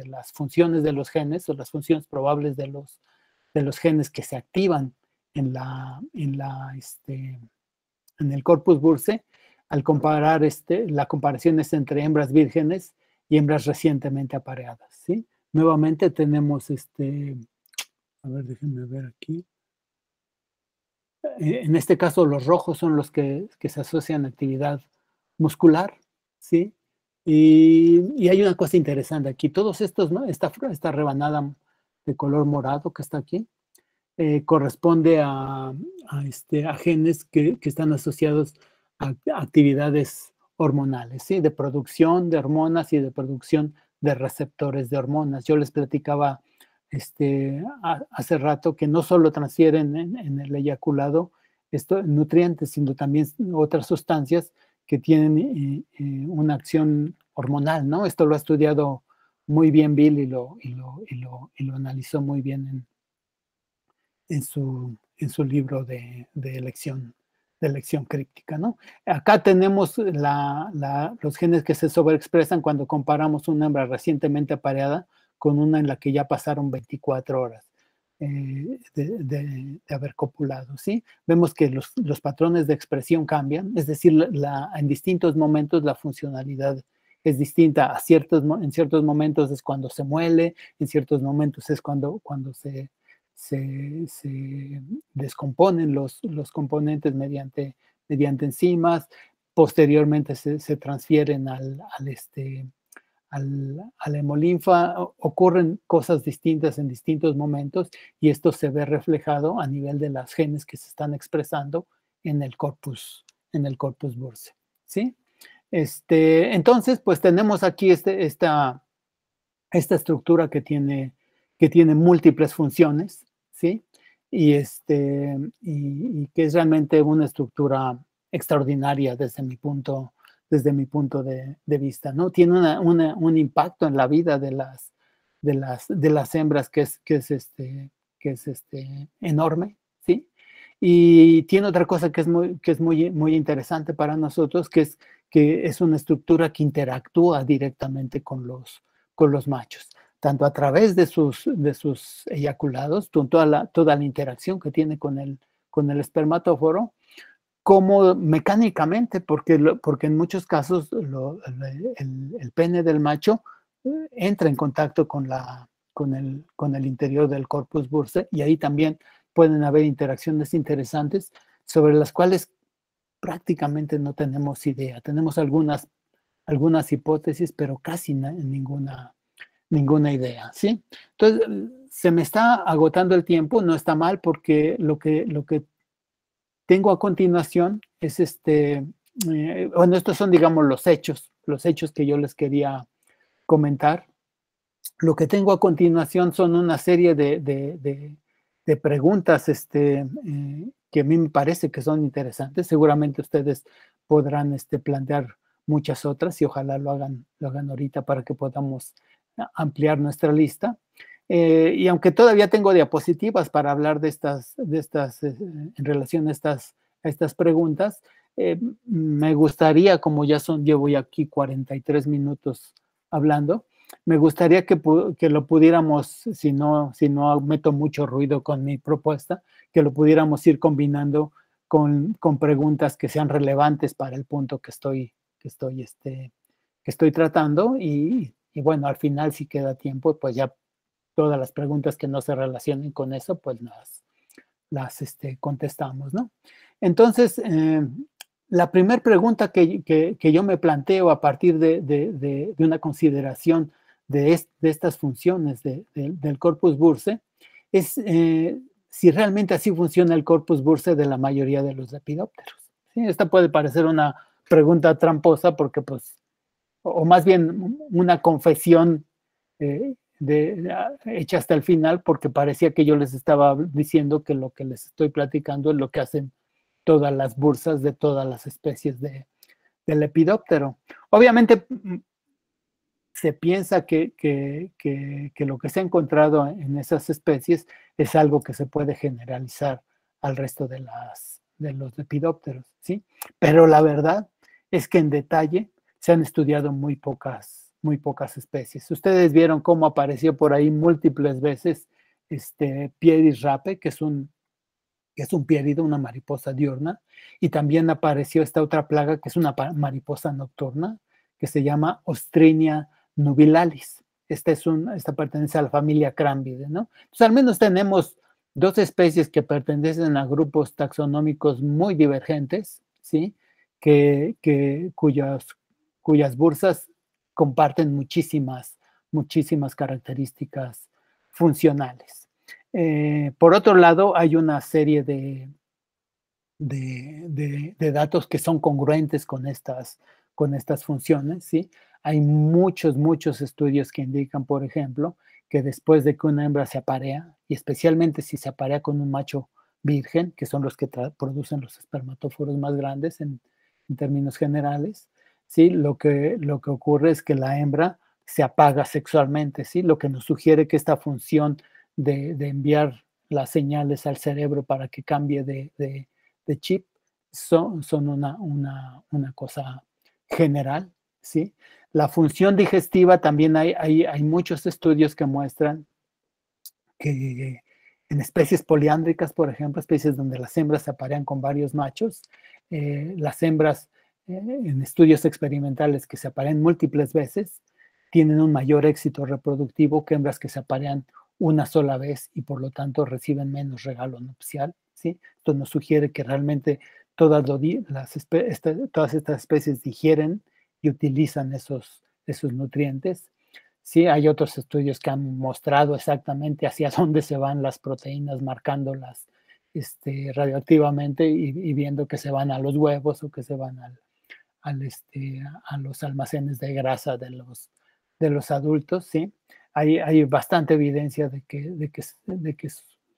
las funciones de los genes, o las funciones probables de los genes que se activan en el corpus bursae, al comparar la comparación es entre hembras vírgenes y hembras recientemente apareadas, ¿sí? Nuevamente tenemos a ver, déjenme ver aquí. En este caso, los rojos son los que se asocian a actividad muscular, ¿sí? Y hay una cosa interesante aquí. Todos estos, ¿no? Esta rebanada de color morado que está aquí, corresponde a genes que están asociados a actividades hormonales, ¿sí? De producción de hormonas y de producción de receptores de hormonas. Yo les platicaba hace rato que no solo transfieren en el eyaculado nutrientes, sino también otras sustancias que tienen una acción hormonal, ¿no? Esto lo ha estudiado muy bien Bill y lo analizó muy bien en su libro de elección críptica, ¿no? Acá tenemos los genes que se sobreexpresan cuando comparamos una hembra recientemente apareada con una en la que ya pasaron 24 horas de haber copulado, ¿sí? Vemos que los patrones de expresión cambian, es decir, en distintos momentos la funcionalidad es distinta. En ciertos momentos es cuando se muele, en ciertos momentos es cuando se descomponen los componentes mediante enzimas, posteriormente se transfieren a la hemolinfa. Ocurren cosas distintas en distintos momentos y esto se ve reflejado a nivel de las genes que se están expresando en el corpus bursae, ¿sí? Entonces, pues tenemos aquí esta estructura que tiene múltiples funciones, ¿sí? Y que es realmente una estructura extraordinaria desde mi punto de vista, ¿no? Tiene un impacto en la vida de las hembras que es enorme, ¿sí? Y tiene otra cosa que es muy interesante para nosotros, que es una estructura que interactúa directamente con los machos, tanto a través de sus eyaculados, toda la interacción que tiene con el espermatóforo, como mecánicamente, porque en muchos casos el pene del macho entra en contacto con el interior del corpus bursae, y ahí también pueden haber interacciones interesantes sobre las cuales prácticamente no tenemos idea. Tenemos algunas hipótesis, pero casi ninguna idea, ¿sí? Entonces, se me está agotando el tiempo, no está mal, porque lo que tengo a continuación es bueno, estos son, digamos, los hechos que yo les quería comentar. Lo que tengo a continuación son una serie de preguntas que a mí me parece que son interesantes. Seguramente ustedes podrán plantear muchas otras y ojalá lo hagan ahorita para que podamos ampliar nuestra lista. Y aunque todavía tengo diapositivas para hablar de estas en relación a estas preguntas, me gustaría, como llevo ya aquí 43 minutos hablando, me gustaría que lo pudiéramos, si no meto mucho ruido con mi propuesta, que lo pudiéramos ir combinando con preguntas que sean relevantes para el punto que estoy tratando, y bueno, al final, si queda tiempo, pues ya todas las preguntas que no se relacionen con eso, pues las contestamos, ¿no? Entonces, la primera pregunta que yo me planteo a partir de una consideración de estas funciones del corpus bursae es si realmente así funciona el corpus bursae de la mayoría de los lepidópteros. ¿Sí? Esta puede parecer una pregunta tramposa porque, pues, o más bien una confesión hecha hasta el final, porque parecía que yo les estaba diciendo que lo que les estoy platicando es lo que hacen todas las bursas de todas las especies del lepidóptero. Obviamente se piensa que lo que se ha encontrado en esas especies es algo que se puede generalizar al resto de los lepidópteros, ¿sí? Pero la verdad es que en detalle se han estudiado muy pocas especies. Ustedes vieron cómo apareció por ahí múltiples veces Pieris rape, que es un pierido, una mariposa diurna, y también apareció esta otra plaga que es una mariposa nocturna, que se llama Ostrinia nubilalis. Esta pertenece a la familia Crambidae, ¿no? Entonces, al menos tenemos dos especies que pertenecen a grupos taxonómicos muy divergentes, ¿sí? Cuyas bursas comparten muchísimas características funcionales. Por otro lado, hay una serie de datos que son congruentes con estas funciones, ¿sí? Hay muchos estudios que indican, por ejemplo, que después de que una hembra se aparea, y especialmente si se aparea con un macho virgen, que son los que producen los espermatóforos más grandes en términos generales, ¿sí? Lo que ocurre es que la hembra se apaga sexualmente, ¿sí? Lo que nos sugiere que esta función de enviar las señales al cerebro para que cambie de chip son una cosa general, ¿sí? La función digestiva también hay muchos estudios que muestran que en especies poliándricas, por ejemplo, especies donde las hembras se aparean con varios machos, las hembras en estudios experimentales que se aparean múltiples veces tienen un mayor éxito reproductivo que hembras que se aparean una sola vez y por lo tanto reciben menos regalo nupcial, ¿sí? Esto nos sugiere que realmente todas estas especies digieren y utilizan esos nutrientes. Sí, hay otros estudios que han mostrado exactamente hacia dónde se van las proteínas, marcándolas radioactivamente y viendo que se van a los huevos o que se van a los almacenes de grasa de los adultos, ¿sí? Hay bastante evidencia de que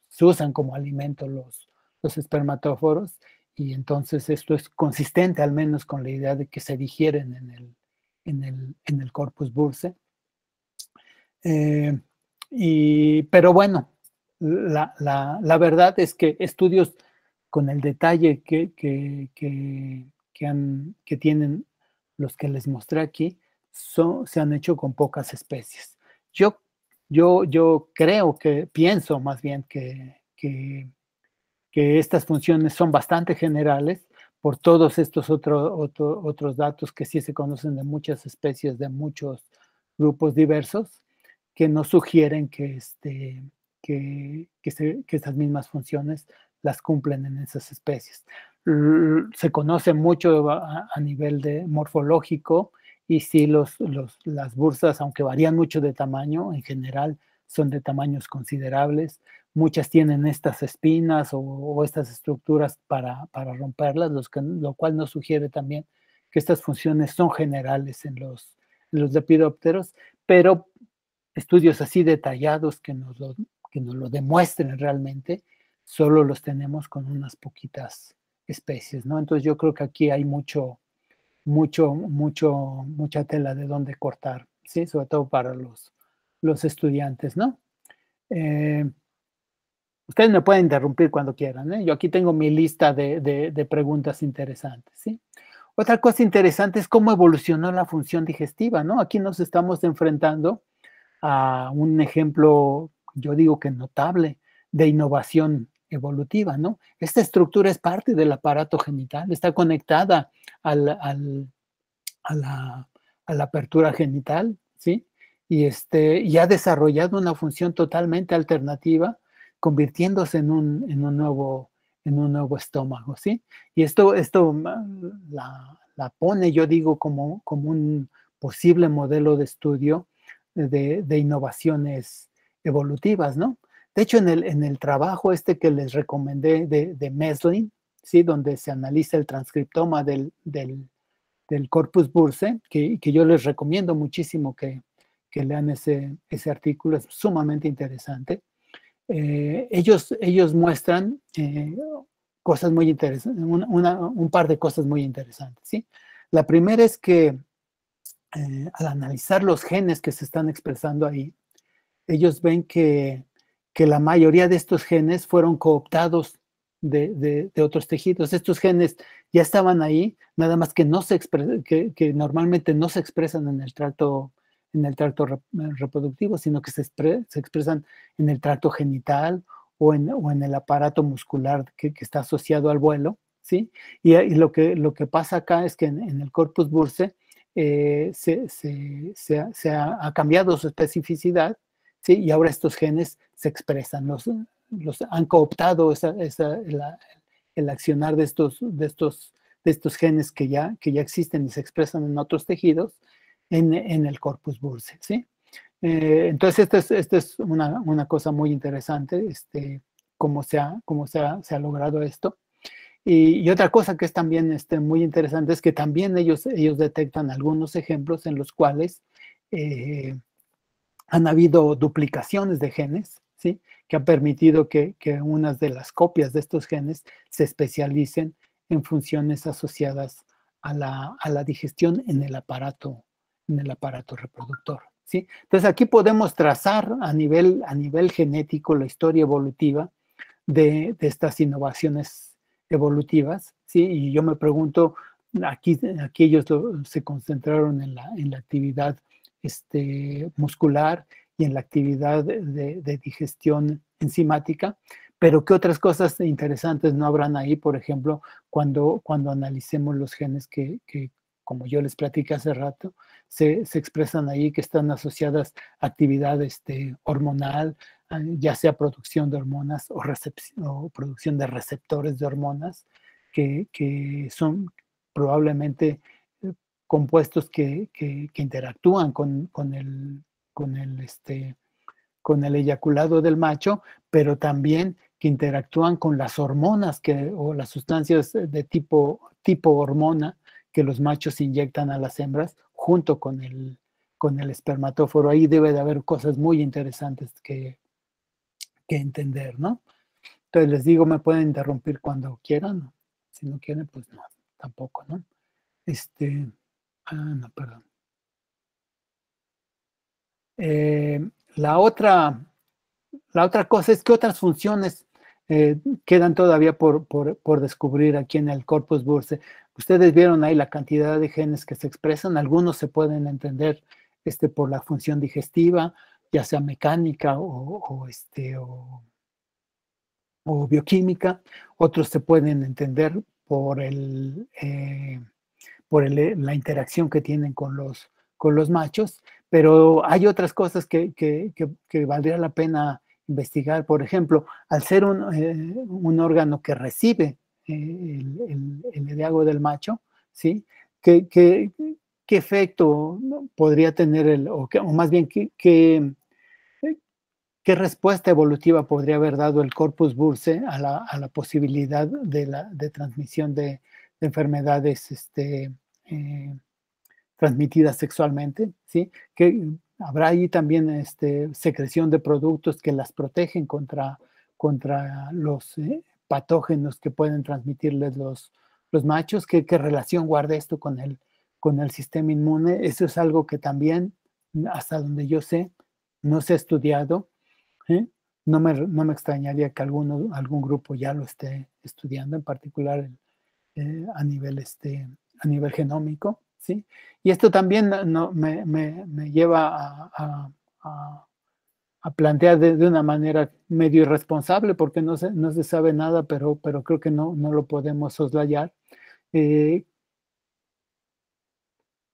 se usan como alimento los espermatóforos y entonces esto es consistente al menos con la idea de que se digieren en el corpus bursae. Pero bueno, la verdad es que estudios con el detalle que tienen los que les mostré aquí se han hecho con pocas especies. Yo pienso más bien que estas funciones son bastante generales por todos estos otros datos que sí se conocen de muchas especies, de muchos grupos diversos, que nos sugieren que estas mismas funciones las cumplen en esas especies. Se conoce mucho a nivel morfológico y sí las bursas, aunque varían mucho de tamaño, en general son de tamaños considerables. Muchas tienen estas espinas o estas estructuras para romperlas, lo cual nos sugiere también que estas funciones son generales en los lepidópteros, pero estudios así detallados que nos lo demuestren realmente, solo los tenemos con unas poquitas especies, ¿no? Entonces yo creo que aquí hay mucha tela de dónde cortar, ¿sí? Sobre todo para los estudiantes, ¿no? Ustedes me pueden interrumpir cuando quieran, ¿eh? Yo aquí tengo mi lista de preguntas interesantes, ¿sí? Otra cosa interesante es cómo evolucionó la función digestiva, ¿no? Aquí nos estamos enfrentando a un ejemplo, yo digo que notable, de innovación evolutiva, ¿no? Esta estructura es parte del aparato genital, está conectada a la apertura genital, ¿sí? y ha desarrollado una función totalmente alternativa, convirtiéndose en un nuevo estómago, ¿sí? Y esto la pone, yo digo, como un posible modelo de estudio de innovaciones evolutivas, ¿no? De hecho, en el trabajo que les recomendé de Meslin, ¿sí? Donde se analiza el transcriptoma del corpus bursae, que yo les recomiendo muchísimo que lean ese artículo, es sumamente interesante. Ellos muestran cosas muy interesantes, un par de cosas muy interesantes, ¿sí? La primera es que al analizar los genes que se están expresando ahí, ellos ven que la mayoría de estos genes fueron cooptados de otros tejidos. Estos genes ya estaban ahí, nada más que, que normalmente no se expresan en el tracto reproductivo, sino que se expresan en el tracto genital o en el aparato muscular que está asociado al vuelo, ¿sí? Y lo que pasa acá es que en el corpus bursae se ha cambiado su especificidad, ¿sí? Y ahora estos genes se expresan, los han cooptado el accionar de estos genes que ya existen y se expresan en otros tejidos en el corpus bursae, ¿sí? Entonces, esta es una cosa muy interesante, cómo se ha logrado esto. Y otra cosa que es también muy interesante es que también ellos detectan algunos ejemplos en los cuales han habido duplicaciones de genes, ¿sí? Que han permitido que unas de las copias de estos genes se especialicen en funciones asociadas a la digestión en el aparato reproductor, ¿sí? Entonces aquí podemos trazar a nivel genético la historia evolutiva de estas innovaciones evolutivas, ¿sí? Y yo me pregunto, aquí ellos se concentraron en la actividad muscular y en la actividad de digestión enzimática, pero ¿qué otras cosas interesantes no habrán ahí? Por ejemplo, cuando analicemos los genes que como yo les platiqué hace rato, se expresan ahí, que están asociadas a actividad hormonal, ya sea producción de hormonas o producción de receptores de hormonas, que son probablemente compuestos que interactúan con el eyaculado del macho, pero también que interactúan con las hormonas o las sustancias de tipo hormona que los machos inyectan a las hembras junto con el espermatóforo. Ahí debe de haber cosas muy interesantes que entender, ¿no? Entonces les digo, me pueden interrumpir cuando quieran. Si no quieren, pues no, tampoco, ¿no? No, perdón. La otra cosa es que otras funciones quedan todavía por descubrir aquí en el corpus bursae. Ustedes vieron ahí la cantidad de genes que se expresan. Algunos se pueden entender por la función digestiva, ya sea mecánica o bioquímica. Otros se pueden entender por la interacción que tienen con los machos, pero hay otras cosas que valdría la pena investigar. Por ejemplo, al ser un órgano que recibe el ediago del macho, ¿sí? ¿Qué efecto podría tener o más bien, qué respuesta evolutiva podría haber dado el corpus bursae a la posibilidad de transmisión de enfermedades transmitidas sexualmente, ¿sí? Que habrá ahí también secreción de productos que las protegen contra los patógenos que pueden transmitirles los machos. ¿Qué relación guarda esto con el sistema inmune? Eso es algo que también, hasta donde yo sé, no se ha estudiado. No me extrañaría que algún grupo ya lo esté estudiando, en particular a nivel genómico, ¿sí? Y esto también me lleva a plantear de una manera medio irresponsable, porque no se sabe nada, pero creo que no lo podemos soslayar.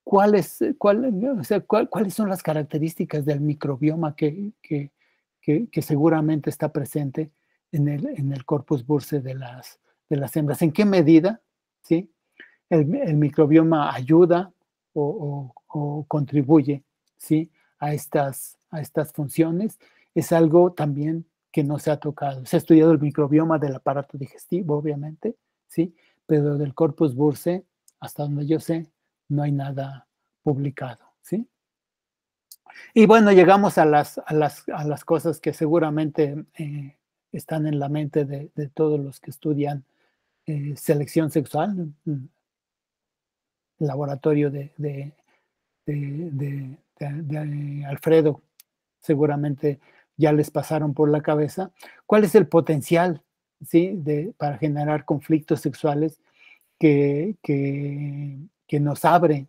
¿cuáles son las características del microbioma que seguramente está presente en el corpus bursae de las hembras? ¿En qué medida, sí, el microbioma ayuda o contribuye, sí, a estas funciones? Es algo también que no se ha tocado. Se ha estudiado el microbioma del aparato digestivo, obviamente, sí, pero del corpus bursae, hasta donde yo sé, no hay nada publicado, ¿sí? Y bueno, llegamos a las cosas que seguramente están en la mente de todos los que estudian selección sexual, laboratorio de Alfredo, seguramente ya les pasaron por la cabeza. ¿Cuál es el potencial, sí, para generar conflictos sexuales que nos abre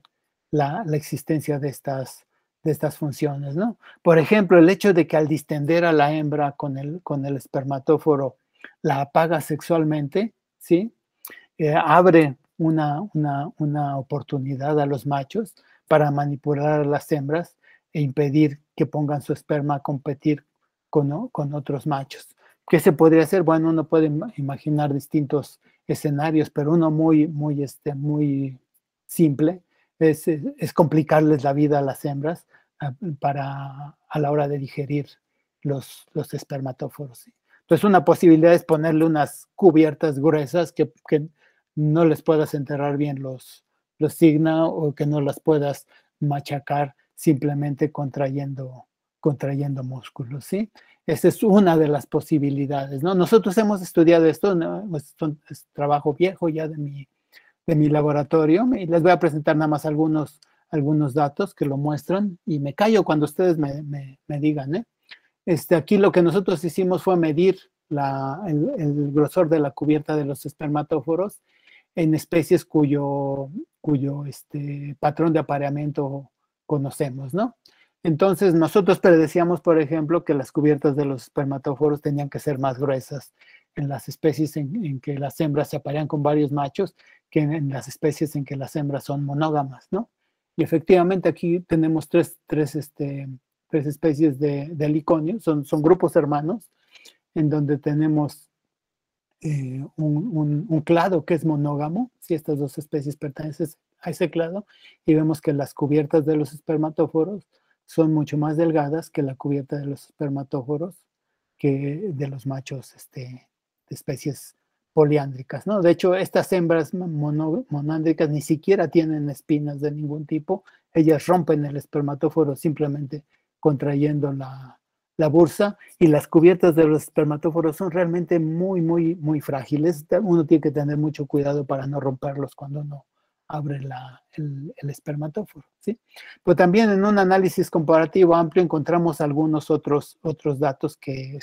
la existencia de estas funciones, ¿no? Por ejemplo, el hecho de que al distender a la hembra con el espermatóforo la apaga sexualmente, ¿sí? Abre una oportunidad a los machos para manipular a las hembras e impedir que pongan su esperma a competir con otros machos. ¿Qué se podría hacer? Bueno, uno puede imaginar distintos escenarios, pero uno muy simple es complicarles la vida a las hembras a la hora de digerir los espermatóforos. ¿Sí? Entonces, una posibilidad es ponerle unas cubiertas gruesas que no les puedas enterrar bien los signa o que no las puedas machacar simplemente contrayendo músculos, ¿sí? Esa es una de las posibilidades, ¿no? Nosotros hemos estudiado esto, ¿no? Es trabajo viejo ya de mi laboratorio, y les voy a presentar nada más algunos datos que lo muestran, y me callo cuando ustedes me digan, ¿eh? Aquí lo que nosotros hicimos fue medir el grosor de la cubierta de los espermatóforos en especies cuyo patrón de apareamiento conocemos, ¿no? Entonces, nosotros predecíamos, por ejemplo, que las cubiertas de los espermatóforos tenían que ser más gruesas en las especies en que las hembras se aparean con varios machos que en las especies en que las hembras son monógamas, ¿no? Y efectivamente aquí tenemos tres especies de heliconios, son grupos hermanos, en donde tenemos un clado que es monógamo, si estas dos especies pertenecen a ese clado, y vemos que las cubiertas de los espermatóforos son mucho más delgadas que la cubierta de los espermatóforos que de los machos de especies poliándricas, ¿no? De hecho, estas hembras monándricas ni siquiera tienen espinas de ningún tipo, ellas rompen el espermatóforo simplemente contrayendo la bursa, y las cubiertas de los espermatóforos son realmente muy frágiles. Uno tiene que tener mucho cuidado para no romperlos cuando uno abre el espermatóforo, ¿sí? Pero también en un análisis comparativo amplio encontramos algunos otros datos que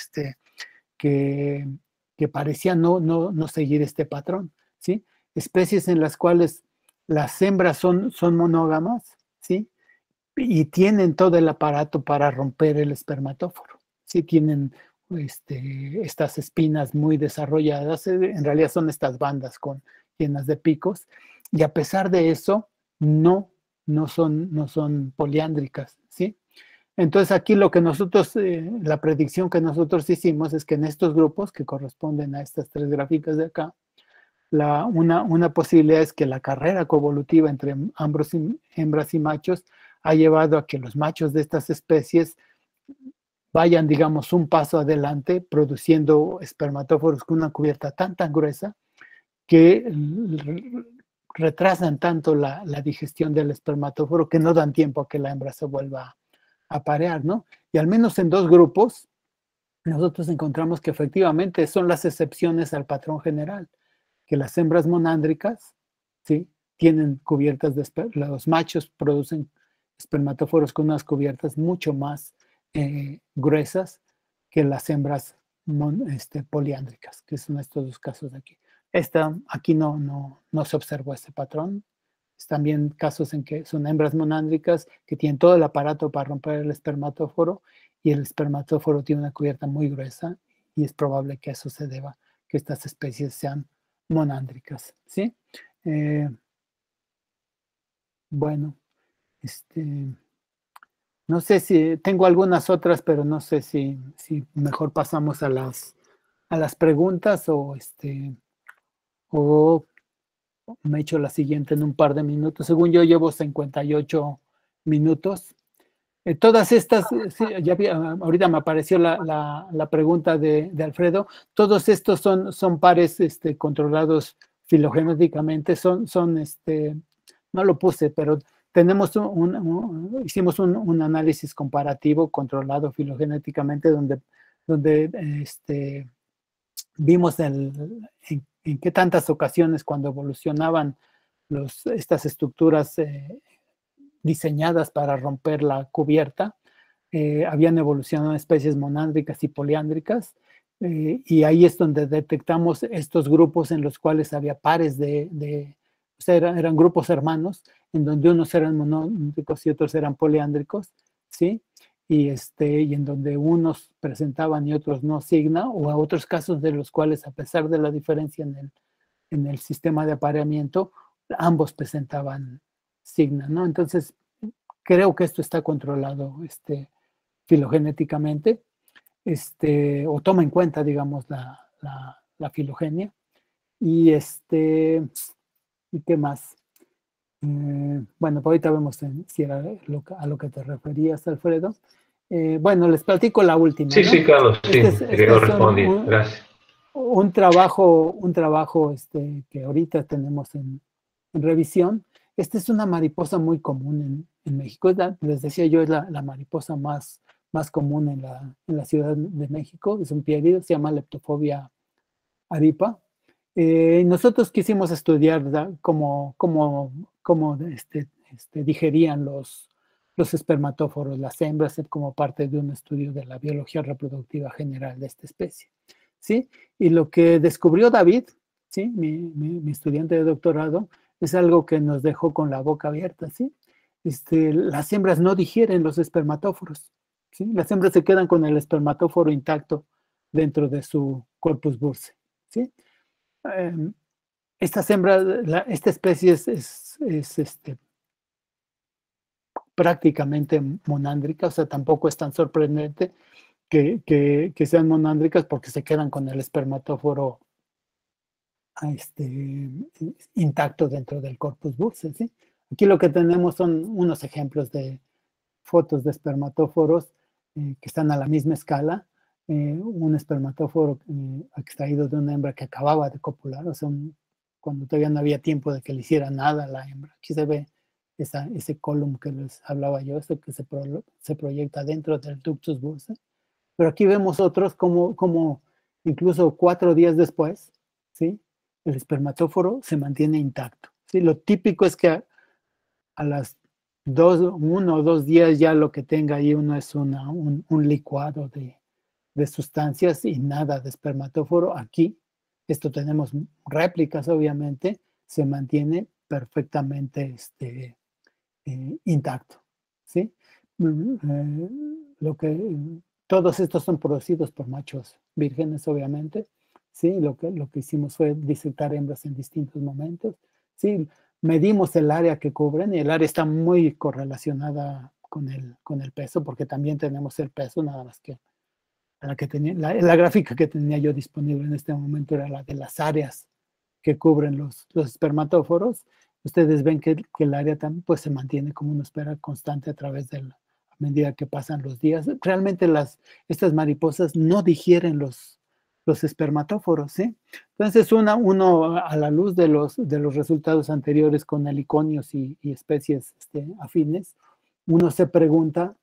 parecían no seguir este patrón, ¿sí? Especies en las cuales las hembras son monógamas, ¿sí? Y tienen todo el aparato para romper el espermatóforo. Sí, tienen estas espinas muy desarrolladas, en realidad son estas bandas llenas de picos, y a pesar de eso, no son poliándricas, ¿sí? Entonces aquí lo que nosotros, la predicción que nosotros hicimos es que en estos grupos que corresponden a estas tres gráficas de acá, una posibilidad es que la carrera coevolutiva entre ambos hembras y machos ha llevado a que los machos de estas especies vayan, digamos, un paso adelante, produciendo espermatóforos con una cubierta tan gruesa que retrasan tanto la digestión del espermatóforo que no dan tiempo a que la hembra se vuelva a parear, ¿no? Y al menos en dos grupos, nosotros encontramos que efectivamente son las excepciones al patrón general, que las hembras monándricas, ¿sí? Tienen cubiertas los machos producen espermatóforos con unas cubiertas mucho más gruesas que las hembras poliándricas, que son estos dos casos de aquí. Aquí no se observó este patrón. También casos en que son hembras monándricas que tienen todo el aparato para romper el espermatóforo, y el espermatóforo tiene una cubierta muy gruesa, y es probable que eso se deba que estas especies sean monándricas, ¿sí? Bueno, No sé si tengo algunas otras, pero no sé si mejor pasamos a las preguntas o me echo la siguiente en un par de minutos. Según yo llevo 58 minutos. Todas estas, sí, ahorita me apareció la pregunta de Alfredo, todos estos son pares controlados filogenéticamente, no lo puse, pero tenemos hicimos un análisis comparativo controlado filogenéticamente donde vimos en qué tantas ocasiones cuando evolucionaban estas estructuras diseñadas para romper la cubierta, habían evolucionado especies monándricas y poliándricas, y ahí es donde detectamos estos grupos en los cuales había pares o sea, eran grupos hermanos, en donde unos eran monándricos y otros eran poliándricos, ¿sí? Y en donde unos presentaban y otros no signa, o a otros casos de los cuales, a pesar de la diferencia en el sistema de apareamiento, ambos presentaban signa, ¿no? Entonces, creo que esto está controlado filogenéticamente, o toma en cuenta, digamos, la filogenia. Y ¿y qué más? Bueno, pues ahorita vemos si era a lo que te referías, Alfredo. Bueno, les platico la última, Sí, ¿no? sí, Carlos, sí, te quedó respondido. Gracias. Un trabajo que ahorita tenemos en revisión. Esta es una mariposa muy común en México. Les decía yo, es la mariposa más común en la Ciudad de México. Es un pierido, se llama Leptofobia avipa. Nosotros quisimos estudiar cómo digerían los espermatóforos, las hembras, como parte de un estudio de la biología reproductiva general de esta especie, ¿sí? Y lo que descubrió David, ¿sí? Mi estudiante de doctorado, es algo que nos dejó con la boca abierta, ¿sí? Las hembras no digieren los espermatóforos, ¿sí? Las hembras se quedan con el espermatóforo intacto dentro de su corpus bursae, ¿sí? Estas hembras, esta especie es prácticamente monándrica, o sea, tampoco es tan sorprendente que sean monándricas porque se quedan con el espermatóforo intacto dentro del corpus bursae, ¿sí? Aquí lo que tenemos son unos ejemplos de fotos de espermatóforos que están a la misma escala. Un espermatóforo extraído de una hembra que acababa de copular, o sea, cuando todavía no había tiempo de que le hiciera nada a la hembra. Aquí se ve ese column que les hablaba yo, esto que se proyecta dentro del ductus bursae. Pero aquí vemos otros como incluso 4 días después, ¿sí? El espermatóforo se mantiene intacto, ¿sí? Lo típico es que a las 1 o 2 días ya lo que tenga ahí uno es un licuado de sustancias y nada de espermatóforo. Aquí, esto tenemos réplicas, obviamente, se mantiene perfectamente intacto, ¿sí? Todos estos son producidos por machos vírgenes, obviamente, ¿sí? Lo que hicimos fue disectar hembras en distintos momentos, ¿sí? Medimos el área que cubren y el área está muy correlacionada con el peso, porque también tenemos el peso, nada más que la gráfica que tenía yo disponible en este momento era la de las áreas que cubren los espermatóforos. Ustedes ven que el área también pues, se mantiene como una espera constante a través de a medida que pasan los días. Realmente estas mariposas no digieren los espermatóforos, ¿sí? Entonces uno a la luz de los resultados anteriores con heliconios y especies afines, uno se pregunta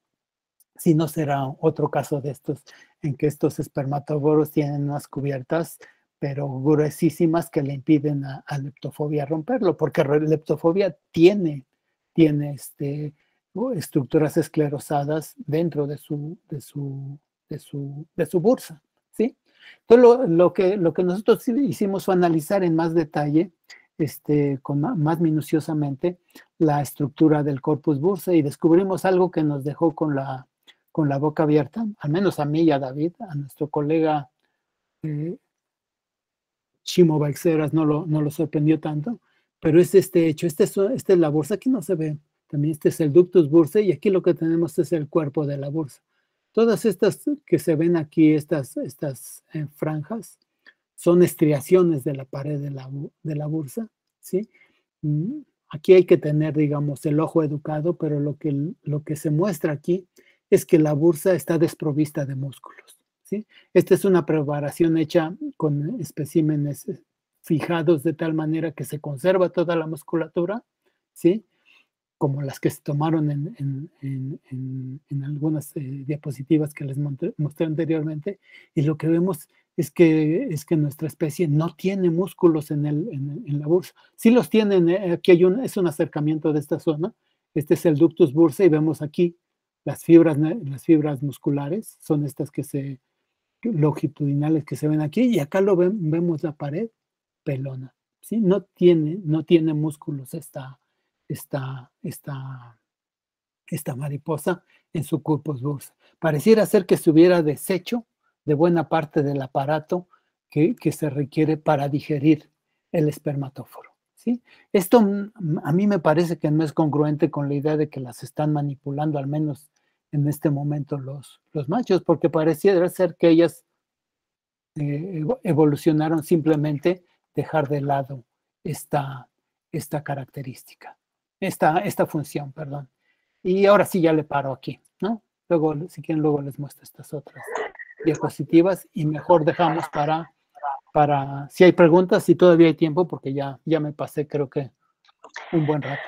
si no será otro caso de estos, en que estos espermatóforos tienen unas cubiertas, pero gruesísimas que le impiden a Leptofobia romperlo, porque Leptofobia tiene estructuras esclerosadas dentro de su bursa, ¿sí? Entonces, lo que nosotros hicimos fue analizar en más detalle, más minuciosamente, la estructura del corpus bursae y descubrimos algo que nos dejó con la boca abierta, al menos a mí y a David, a nuestro colega Shimo Baixeras no lo sorprendió tanto, pero es este hecho, esta es la bursa, aquí no se ve, También este es el ductus bursae y aquí lo que tenemos es el cuerpo de la bursa. Todas estas que se ven aquí, estas franjas, son estriaciones de la pared de la bursa, ¿sí? Aquí hay que tener, digamos, el ojo educado, pero lo que se muestra aquí es que la bursa está desprovista de músculos, ¿sí? Esta es una preparación hecha con especímenes fijados de tal manera que se conserva toda la musculatura, ¿sí? Como las que se tomaron en algunas diapositivas que les mostré anteriormente, y lo que vemos es que nuestra especie no tiene músculos en la bursa. Sí los tienen, aquí es un acercamiento de esta zona, este es el ductus bursae y vemos aquí las fibras musculares, son estas longitudinales que se ven aquí, y acá vemos la pared pelona, ¿sí? No tiene músculos esta mariposa en su corpus bursa. Pareciera ser que se hubiera deshecho de buena parte del aparato que se requiere para digerir el espermatóforo, ¿sí? Esto a mí me parece que no es congruente con la idea de que las están manipulando, al menos en este momento, los machos, porque pareciera ser que ellas evolucionaron simplemente dejar de lado esta característica. Esta función, perdón. Y ahora sí ya le paro aquí, ¿no? Luego, si quieren, luego les muestro estas otras diapositivas y mejor dejamos para si hay preguntas, si todavía hay tiempo, porque ya me pasé, creo que un buen rato.